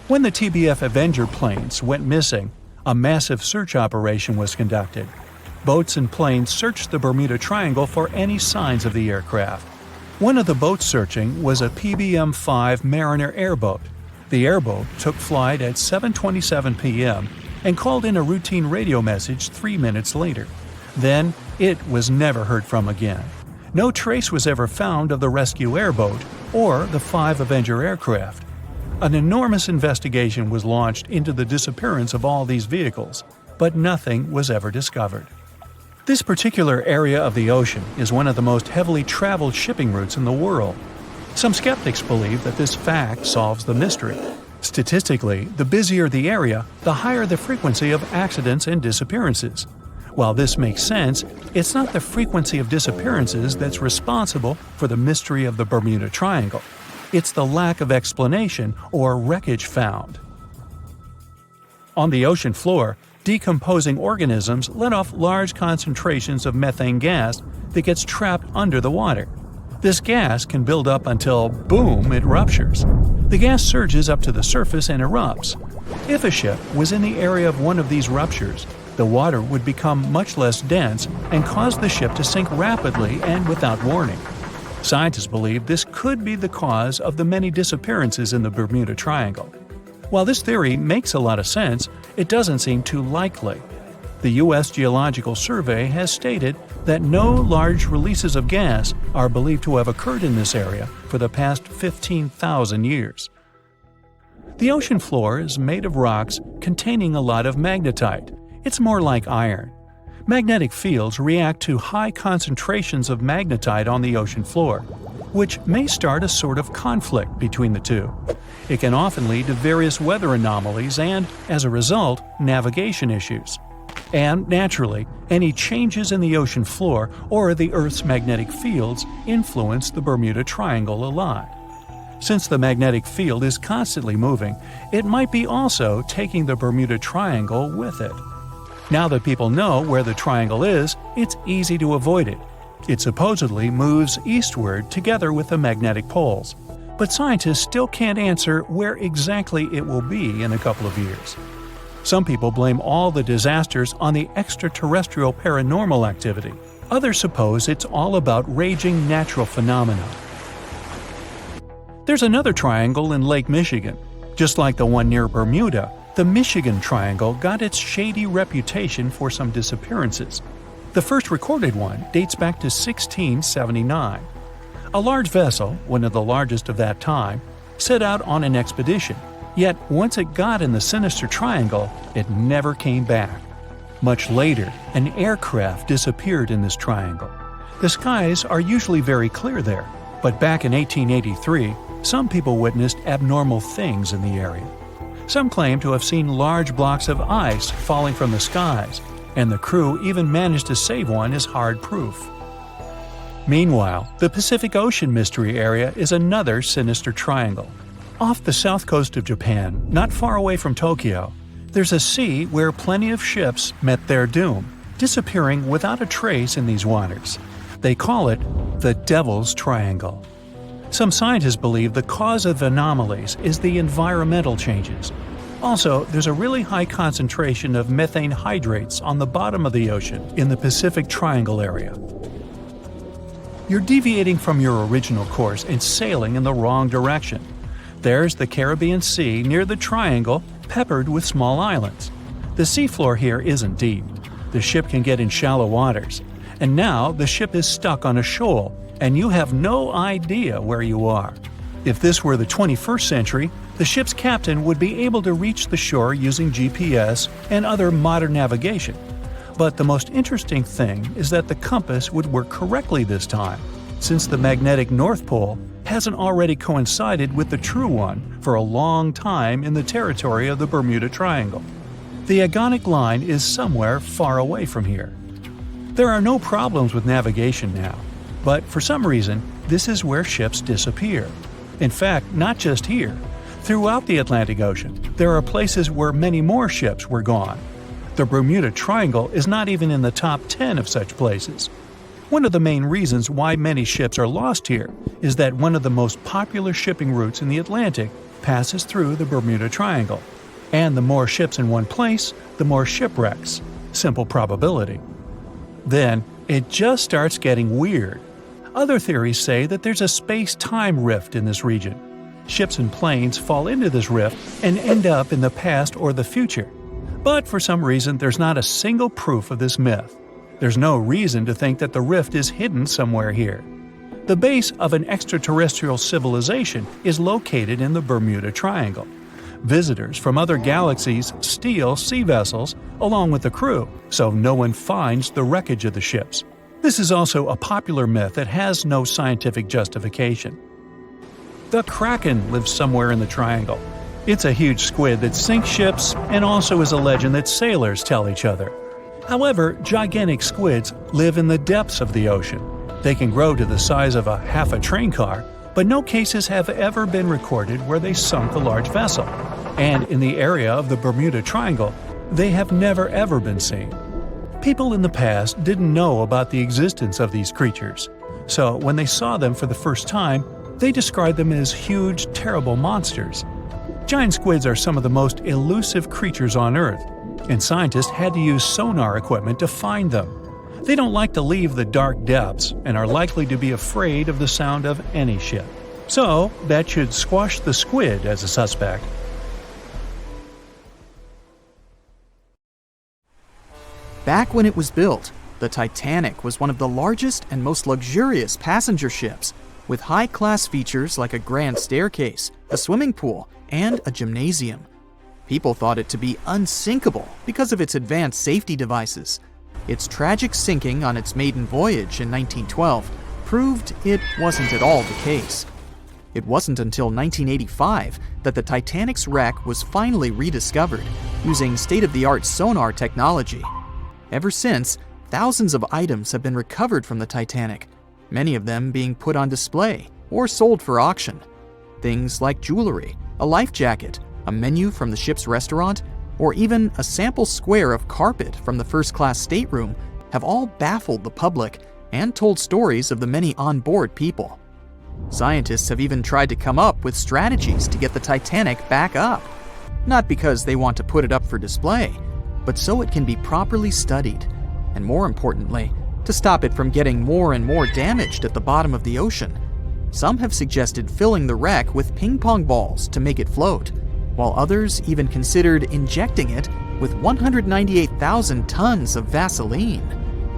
When the TBF Avenger planes went missing, a massive search operation was conducted. Boats and planes searched the Bermuda Triangle for any signs of the aircraft. One of the boats searching was a PBM-5 Mariner airboat. The airboat took flight at 7:27 p.m. and called in a routine radio message 3 minutes later. Then, it was never heard from again. No trace was ever found of the rescue airboat or the 5 Avenger aircraft. An enormous investigation was launched into the disappearance of all these vehicles, but nothing was ever discovered. This particular area of the ocean is one of the most heavily traveled shipping routes in the world. Some skeptics believe that this fact solves the mystery. Statistically, the busier the area, the higher the frequency of accidents and disappearances. While this makes sense, it's not the frequency of disappearances that's responsible for the mystery of the Bermuda Triangle. It's the lack of explanation or wreckage found. On the ocean floor, decomposing organisms let off large concentrations of methane gas that gets trapped under the water. This gas can build up until, boom, it ruptures. The gas surges up to the surface and erupts. If a ship was in the area of one of these ruptures, the water would become much less dense and cause the ship to sink rapidly and without warning. Scientists believe this could be the cause of the many disappearances in the Bermuda Triangle. While this theory makes a lot of sense, it doesn't seem too likely. The U.S. Geological Survey has stated that no large releases of gas are believed to have occurred in this area for the past 15,000 years. The ocean floor is made of rocks containing a lot of magnetite. It's more like iron. Magnetic fields react to high concentrations of magnetite on the ocean floor, which may start a sort of conflict between the two. It can often lead to various weather anomalies and, as a result, navigation issues. And, naturally, any changes in the ocean floor or the Earth's magnetic fields influence the Bermuda Triangle a lot. Since the magnetic field is constantly moving, it might be also taking the Bermuda Triangle with it. Now that people know where the triangle is, it's easy to avoid it. It supposedly moves eastward together with the magnetic poles, but scientists still can't answer where exactly it will be in a couple of years. Some people blame all the disasters on the extraterrestrial paranormal activity. Others suppose it's all about raging natural phenomena. There's another triangle in Lake Michigan. Just like the one near Bermuda, the Michigan Triangle got its shady reputation for some disappearances. The first recorded one dates back to 1679. A large vessel, one of the largest of that time, set out on an expedition, yet once it got in the sinister triangle, it never came back. Much later, an aircraft disappeared in this triangle. The skies are usually very clear there, but back in 1883, some people witnessed abnormal things in the area. Some claim to have seen large blocks of ice falling from the skies, and the crew even managed to save one as hard proof. Meanwhile, the Pacific Ocean Mystery Area is another sinister triangle. Off the south coast of Japan, not far away from Tokyo, there's a sea where plenty of ships met their doom, disappearing without a trace in these waters. They call it the Devil's Triangle. Some scientists believe the cause of anomalies is the environmental changes. Also, there's a really high concentration of methane hydrates on the bottom of the ocean in the Pacific Triangle area. You're deviating from your original course and sailing in the wrong direction. There's the Caribbean Sea near the triangle, peppered with small islands. The seafloor here isn't deep. The ship can get in shallow waters. And now the ship is stuck on a shoal, and you have no idea where you are. If this were the 21st century, the ship's captain would be able to reach the shore using GPS and other modern navigation. But the most interesting thing is that the compass would work correctly this time, since the magnetic North Pole hasn't already coincided with the true one for a long time in the territory of the Bermuda Triangle. The agonic line is somewhere far away from here. There are no problems with navigation now, but for some reason, this is where ships disappear. In fact, not just here. Throughout the Atlantic Ocean, there are places where many more ships were gone. The Bermuda Triangle is not even in the top 10 of such places. One of the main reasons why many ships are lost here is that one of the most popular shipping routes in the Atlantic passes through the Bermuda Triangle. And the more ships in one place, the more shipwrecks. Simple probability. Then, it just starts getting weird. Other theories say that there's a space-time rift in this region. Ships and planes fall into this rift and end up in the past or the future. But for some reason, there's not a single proof of this myth. There's no reason to think that the rift is hidden somewhere here. The base of an extraterrestrial civilization is located in the Bermuda Triangle. Visitors from other galaxies steal sea vessels along with the crew, so no one finds the wreckage of the ships. This is also a popular myth that has no scientific justification. The Kraken lives somewhere in the triangle. It's a huge squid that sinks ships and also is a legend that sailors tell each other. However, gigantic squids live in the depths of the ocean. They can grow to the size of half a train car, but no cases have ever been recorded where they sunk a large vessel. And in the area of the Bermuda Triangle, they have never ever been seen. People in the past didn't know about the existence of these creatures, so when they saw them for the first time, they described them as huge, terrible monsters. Giant squids are some of the most elusive creatures on Earth, and scientists had to use sonar equipment to find them. They don't like to leave the dark depths and are likely to be afraid of the sound of any ship. So, that should squash the squid as a suspect. Back when it was built, the Titanic was one of the largest and most luxurious passenger ships, with high-class features like a grand staircase, a swimming pool, and a gymnasium. People thought it to be unsinkable because of its advanced safety devices. Its tragic sinking on its maiden voyage in 1912 proved it wasn't at all the case. It wasn't until 1985 that the Titanic's wreck was finally rediscovered using state-of-the-art sonar technology. Ever since, thousands of items have been recovered from the Titanic, many of them being put on display or sold for auction. Things like jewelry, a life jacket, a menu from the ship's restaurant, or even a sample square of carpet from the first-class stateroom have all baffled the public and told stories of the many on-board people. Scientists have even tried to come up with strategies to get the Titanic back up. Not because they want to put it up for display, but so it can be properly studied, and more importantly, to stop it from getting more and more damaged at the bottom of the ocean. Some have suggested filling the wreck with ping-pong balls to make it float, while others even considered injecting it with 198,000 tons of Vaseline.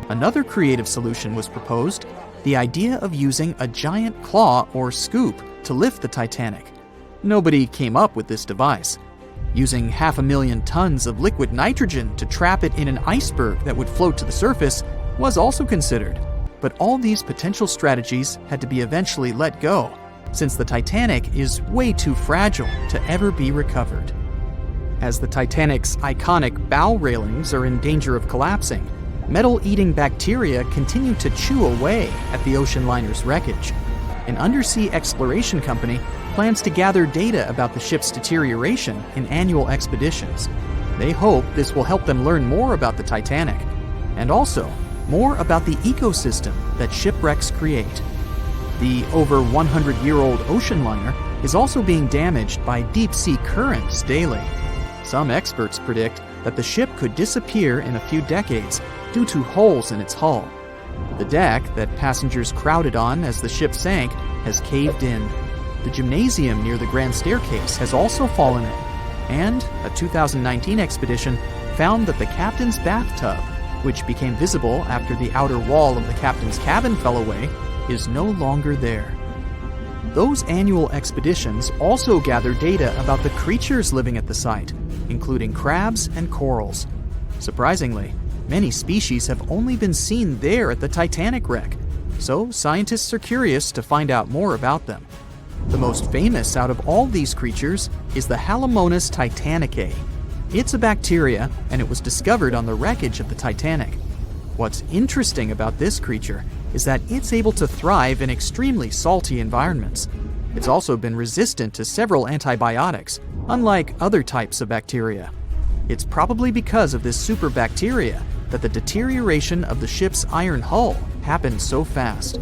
Another creative solution was proposed, the idea of using a giant claw or scoop to lift the Titanic. Nobody came up with this device. Using 500,000 tons of liquid nitrogen to trap it in an iceberg that would float to the surface was also considered, but all these potential strategies had to be eventually let go, since the Titanic is way too fragile to ever be recovered. As the Titanic's iconic bow railings are in danger of collapsing, metal-eating bacteria continue to chew away at the ocean liner's wreckage. An undersea exploration company plans to gather data about the ship's deterioration in annual expeditions. They hope this will help them learn more about the Titanic, and also more about the ecosystem that shipwrecks create. The over 100-year-old ocean liner is also being damaged by deep-sea currents daily. Some experts predict that the ship could disappear in a few decades due to holes in its hull. The deck that passengers crowded on as the ship sank has caved in. The gymnasium near the grand staircase has also fallen in. And a 2019 expedition found that the captain's bathtub, which became visible after the outer wall of the captain's cabin fell away, is no longer there. Those annual expeditions also gather data about the creatures living at the site, including crabs and corals. Surprisingly, many species have only been seen there at the Titanic wreck, so scientists are curious to find out more about them. The most famous out of all these creatures is the Halomonas titanicae. It's a bacteria, and it was discovered on the wreckage of the Titanic. What's interesting about this creature is that it's able to thrive in extremely salty environments. It's also been resistant to several antibiotics, unlike other types of bacteria. It's probably because of this superbacteria that the deterioration of the ship's iron hull happened so fast.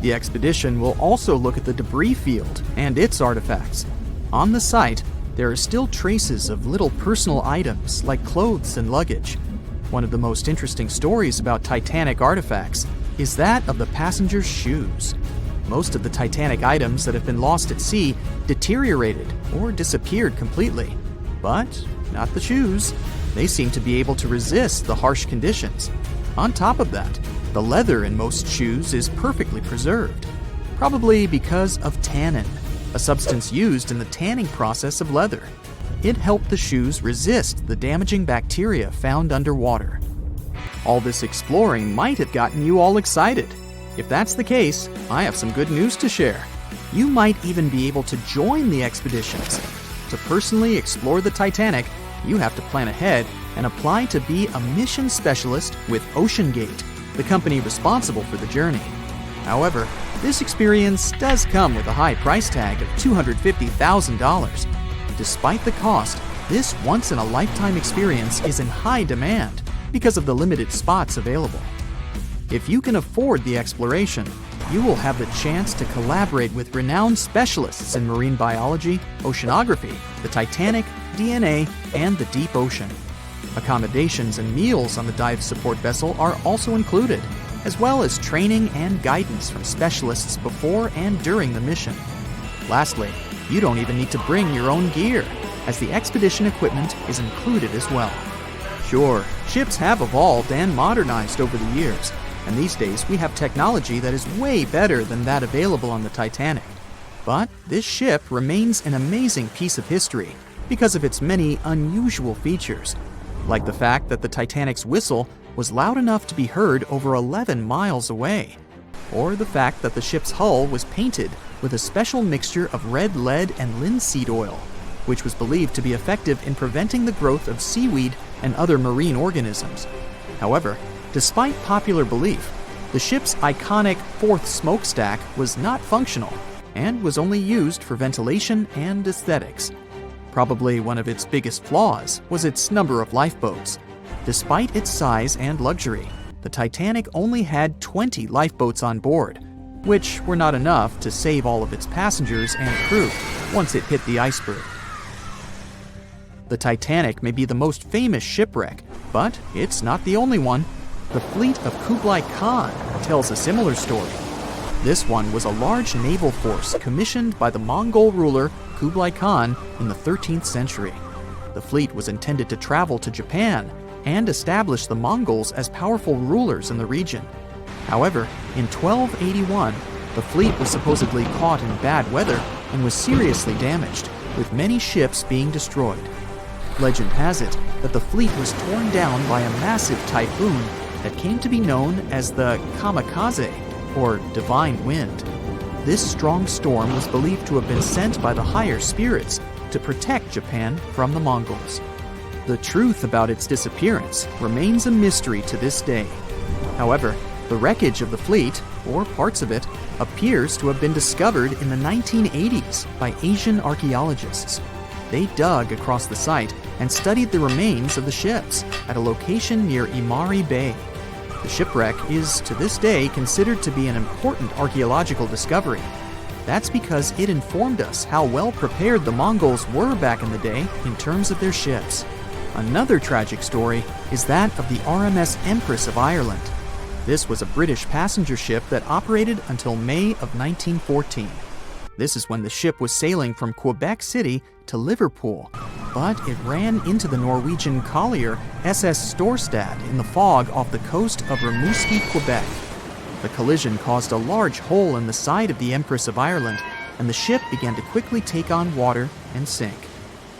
The expedition will also look at the debris field and its artifacts. On the site, there are still traces of little personal items like clothes and luggage. One of the most interesting stories about Titanic artifacts is that of the passengers' shoes. Most of the Titanic items that have been lost at sea deteriorated or disappeared completely. But not the shoes. They seem to be able to resist the harsh conditions. On top of that, the leather in most shoes is perfectly preserved, probably because of tannin, a substance used in the tanning process of leather. It helped the shoes resist the damaging bacteria found underwater. All this exploring might have gotten you all excited. If that's the case, I have some good news to share. You might even be able to join the expeditions. To personally explore the Titanic, you have to plan ahead and apply to be a mission specialist with OceanGate, the company responsible for the journey. However, this experience does come with a high price tag of $250,000. Despite the cost, this once-in-a-lifetime experience is in high demand because of the limited spots available. If you can afford the exploration, you will have the chance to collaborate with renowned specialists in marine biology, oceanography, the Titanic, DNA, and the deep ocean. Accommodations and meals on the dive support vessel are also included, as well as training and guidance from specialists before and during the mission. Lastly, you don't even need to bring your own gear, as the expedition equipment is included as well. Sure, ships have evolved and modernized over the years, and these days we have technology that is way better than that available on the Titanic. But this ship remains an amazing piece of history because of its many unusual features, like the fact that the Titanic's whistle was loud enough to be heard over 11 miles away, or the fact that the ship's hull was painted with a special mixture of red lead and linseed oil, which was believed to be effective in preventing the growth of seaweed and other marine organisms. However, despite popular belief, the ship's iconic fourth smokestack was not functional and was only used for ventilation and aesthetics. Probably one of its biggest flaws was its number of lifeboats. Despite its size and luxury, the Titanic only had 20 lifeboats on board, which were not enough to save all of its passengers and crew once it hit the iceberg. The Titanic may be the most famous shipwreck, but it's not the only one. The fleet of Kublai Khan tells a similar story. This one was a large naval force commissioned by the Mongol ruler Kublai Khan in the 13th century. The fleet was intended to travel to Japan and establish the Mongols as powerful rulers in the region. However, in 1281, the fleet was supposedly caught in bad weather and was seriously damaged, with many ships being destroyed. Legend has it that the fleet was torn down by a massive typhoon that came to be known as the kamikaze, or divine wind. This strong storm was believed to have been sent by the higher spirits to protect Japan from the Mongols. The truth about its disappearance remains a mystery to this day. However, the wreckage of the fleet, or parts of it, appears to have been discovered in the 1980s by Asian archaeologists. They dug across the site and studied the remains of the ships at a location near Imari Bay. The shipwreck is, to this day, considered to be an important archaeological discovery. That's because it informed us how well prepared the Mongols were back in the day in terms of their ships. Another tragic story is that of the RMS Empress of Ireland. This was a British passenger ship that operated until May of 1914. This is when the ship was sailing from Quebec City to Liverpool, but it ran into the Norwegian collier SS Storstad in the fog off the coast of Rimouski, Quebec. The collision caused a large hole in the side of the Empress of Ireland, and the ship began to quickly take on water and sink.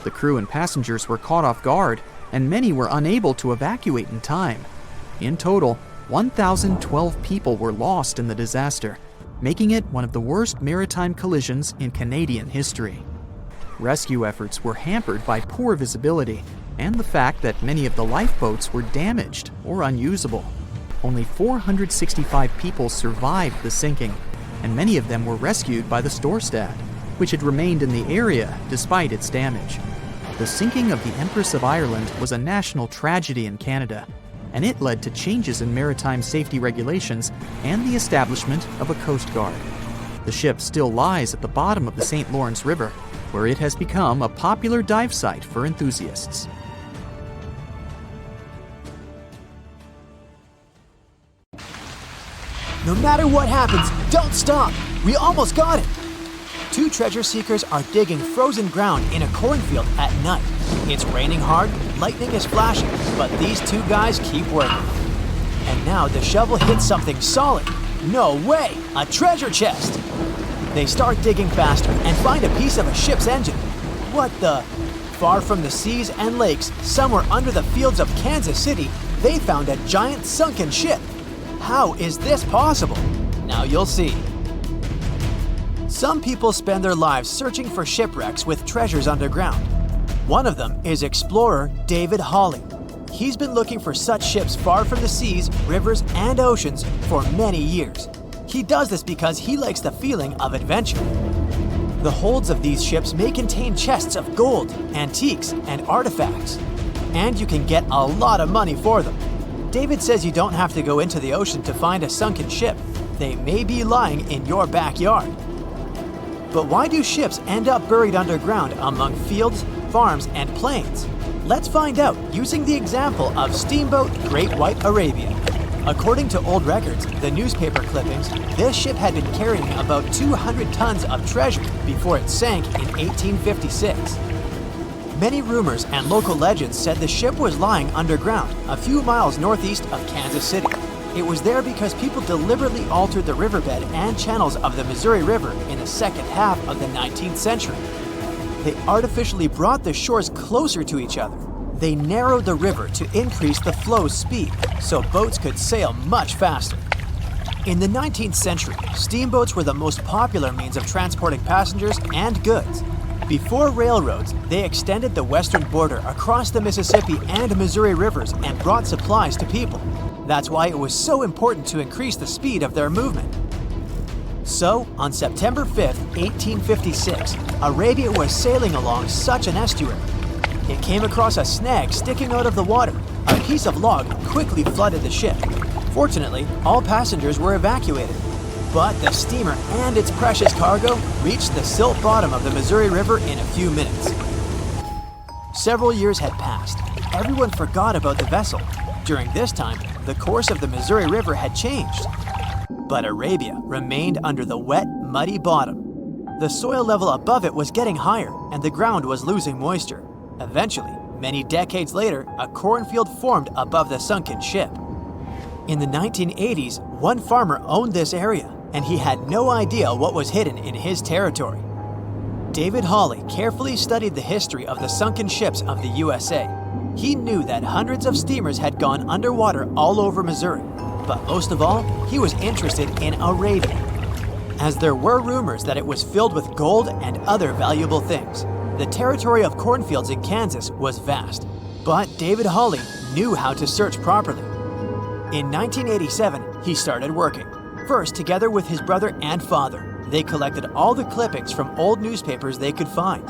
The crew and passengers were caught off guard, and many were unable to evacuate in time. In total, 1,012 people were lost in the disaster, making it one of the worst maritime collisions in Canadian history. Rescue efforts were hampered by poor visibility and the fact that many of the lifeboats were damaged or unusable. Only 465 people survived the sinking, and many of them were rescued by the Storstad, which had remained in the area despite its damage. The sinking of the Empress of Ireland was a national tragedy in Canada, and it led to changes in maritime safety regulations and the establishment of a Coast Guard. The ship still lies at the bottom of the St. Lawrence River, where it has become a popular dive site for enthusiasts. No matter what happens, don't stop! We almost got it! Two treasure seekers are digging frozen ground in a cornfield at night. It's raining hard, lightning is flashing, but these two guys keep working. And now the shovel hits something solid. No way! A treasure chest! They start digging faster and find a piece of a ship's engine. What the? Far from the seas and lakes, somewhere under the fields of Kansas City, they found a giant sunken ship. How is this possible? Now you'll see. Some people spend their lives searching for shipwrecks with treasures underground. One of them is explorer David Hawley. He's been looking for such ships far from the seas, rivers, and oceans for many years. He does this because he likes the feeling of adventure. The holds of these ships may contain chests of gold, antiques, and artifacts, and you can get a lot of money for them. David says you don't have to go into the ocean to find a sunken ship. They may be lying in your backyard. But why do ships end up buried underground among fields, farms, and plains? Let's find out using the example of steamboat Great White Arabia. According to old records, the newspaper clippings, this ship had been carrying about 200 tons of treasure before it sank in 1856. Many rumors and local legends said the ship was lying underground a few miles northeast of Kansas City. It was there because people deliberately altered the riverbed and channels of the Missouri River in the second half of the 19th century. They artificially brought the shores closer to each other. They narrowed the river to increase the flow's speed, so boats could sail much faster. In the 19th century, steamboats were the most popular means of transporting passengers and goods. Before railroads, they extended the western border across the Mississippi and Missouri rivers and brought supplies to people. That's why it was so important to increase the speed of their movement. So, on September 5th, 1856, Arabia was sailing along such an estuary. It came across a snag sticking out of the water. A piece of log quickly flooded the ship. Fortunately, all passengers were evacuated. But the steamer and its precious cargo reached the silt bottom of the Missouri River in a few minutes. Several years had passed. Everyone forgot about the vessel. During this time, the course of the Missouri River had changed. But Arabia remained under the wet, muddy bottom. The soil level above it was getting higher, and the ground was losing moisture. Eventually, many decades later, a cornfield formed above the sunken ship. In the 1980s, one farmer owned this area, and he had no idea what was hidden in his territory. David Hawley carefully studied the history of the sunken ships of the USA. He knew that hundreds of steamers had gone underwater all over Missouri, but most of all, he was interested in Arabia, as there were rumors that it was filled with gold and other valuable things. The territory of cornfields in Kansas was vast. But David Hawley knew how to search properly. In 1987, he started working. First, together with his brother and father, they collected all the clippings from old newspapers they could find.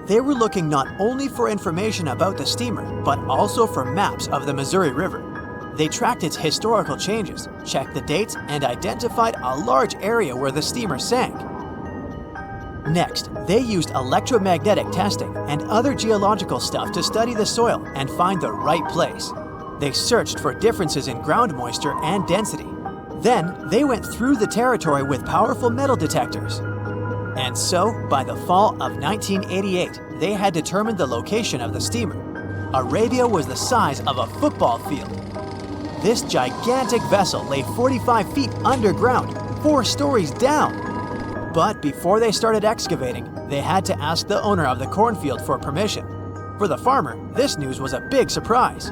They were looking not only for information about the steamer, but also for maps of the Missouri River. They tracked its historical changes, checked the dates, and identified a large area where the steamer sank. Next, they used electromagnetic testing and other geological stuff to study the soil and find the right place. They searched for differences in ground moisture and density. Then, they went through the territory with powerful metal detectors. And so, by the fall of 1988, they had determined the location of the steamer. Arabia was the size of a football field. This gigantic vessel lay 45 feet underground, 4 stories down. But before they started excavating, they had to ask the owner of the cornfield for permission. For the farmer, this news was a big surprise.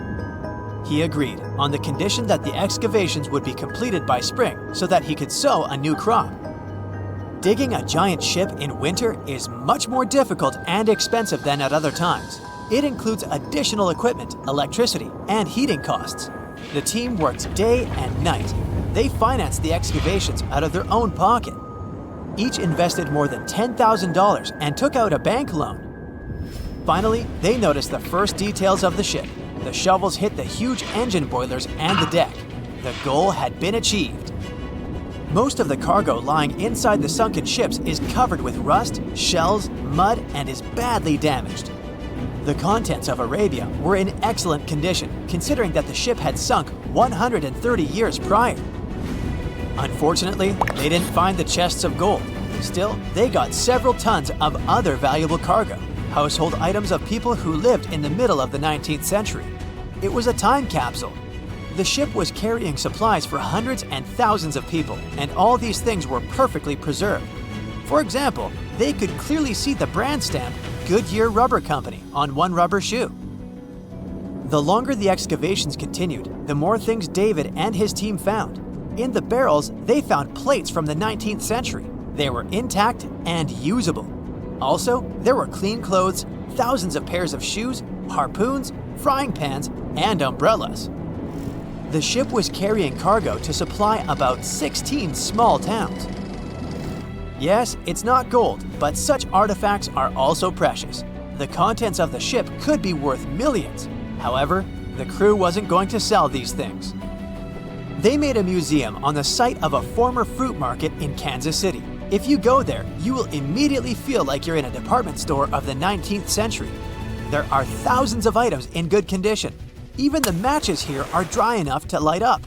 He agreed on the condition that the excavations would be completed by spring so that he could sow a new crop. Digging a giant ship in winter is much more difficult and expensive than at other times. It includes additional equipment, electricity, and heating costs. The team worked day and night. They financed the excavations out of their own pocket. Each invested more than $10,000 and took out a bank loan. Finally, they noticed the first details of the ship. The shovels hit the huge engine boilers and the deck. The goal had been achieved. Most of the cargo lying inside the sunken ships is covered with rust, shells, mud, and is badly damaged. The contents of Arabia were in excellent condition, considering that the ship had sunk 130 years prior. Unfortunately, they didn't find the chests of gold. Still, they got several tons of other valuable cargo, household items of people who lived in the middle of the 19th century. It was a time capsule. The ship was carrying supplies for hundreds and thousands of people, and all these things were perfectly preserved. For example, they could clearly see the brand stamp Goodyear Rubber Company on one rubber shoe. The longer the excavations continued, the more things David and his team found. In the barrels, they found plates from the 19th century. They were intact and usable. Also, there were clean clothes, thousands of pairs of shoes, harpoons, frying pans, and umbrellas. The ship was carrying cargo to supply about 16 small towns. Yes, it's not gold, but such artifacts are also precious. The contents of the ship could be worth millions. However, the crew wasn't going to sell these things. They made a museum on the site of a former fruit market in Kansas City. If you go there, you will immediately feel like you're in a department store of the 19th century. There are thousands of items in good condition. Even the matches here are dry enough to light up.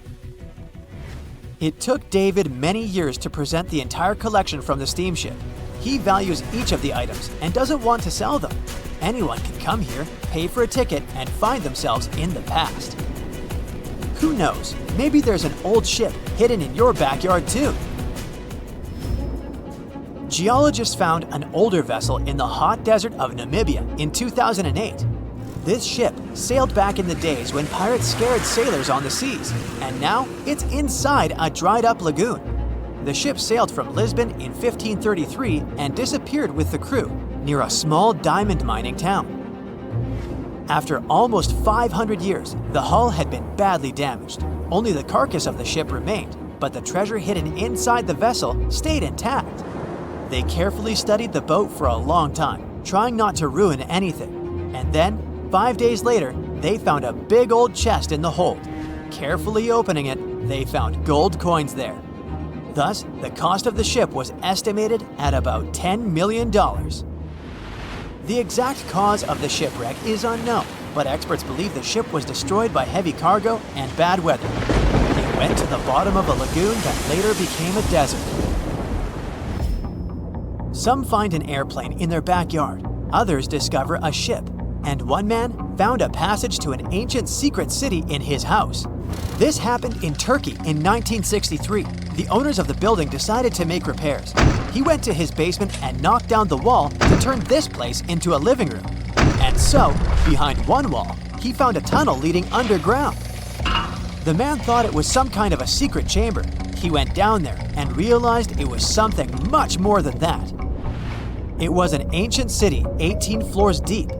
It took David many years to present the entire collection from the steamship. He values each of the items and doesn't want to sell them. Anyone can come here, pay for a ticket, and find themselves in the past. Who knows, maybe there's an old ship hidden in your backyard too. Geologists found an older vessel in the hot desert of Namibia in 2008. This ship sailed back in the days when pirates scared sailors on the seas, and now it's inside a dried-up lagoon. The ship sailed from Lisbon in 1533 and disappeared with the crew near a small diamond mining town. After almost 500 years, the hull had been badly damaged. Only the carcass of the ship remained, but the treasure hidden inside the vessel stayed intact. They carefully studied the boat for a long time, trying not to ruin anything. And then, 5 days later, they found a big old chest in the hold. Carefully opening it, they found gold coins there. Thus, the cost of the ship was estimated at about $10 million. The exact cause of the shipwreck is unknown, but experts believe the ship was destroyed by heavy cargo and bad weather. It went to the bottom of a lagoon that later became a desert. Some find an airplane in their backyard, others discover a ship, and one man found a passage to an ancient secret city in his house. This happened in Turkey in 1963. The owners of the building decided to make repairs. He went to his basement and knocked down the wall to turn this place into a living room. And so, behind one wall, he found a tunnel leading underground. The man thought it was some kind of a secret chamber. He went down there and realized it was something much more than that. It was an ancient city 18 floors deep.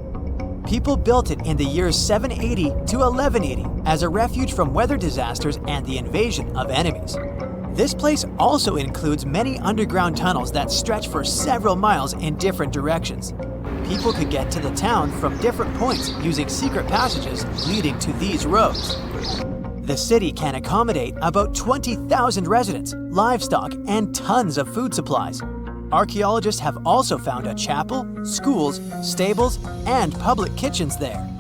People built it in the years 780 to 1180 as a refuge from weather disasters and the invasion of enemies. This place also includes many underground tunnels that stretch for several miles in different directions. People could get to the town from different points using secret passages leading to these roads. The city can accommodate about 20,000 residents, livestock, and tons of food supplies. Archaeologists have also found a chapel, schools, stables, and public kitchens there.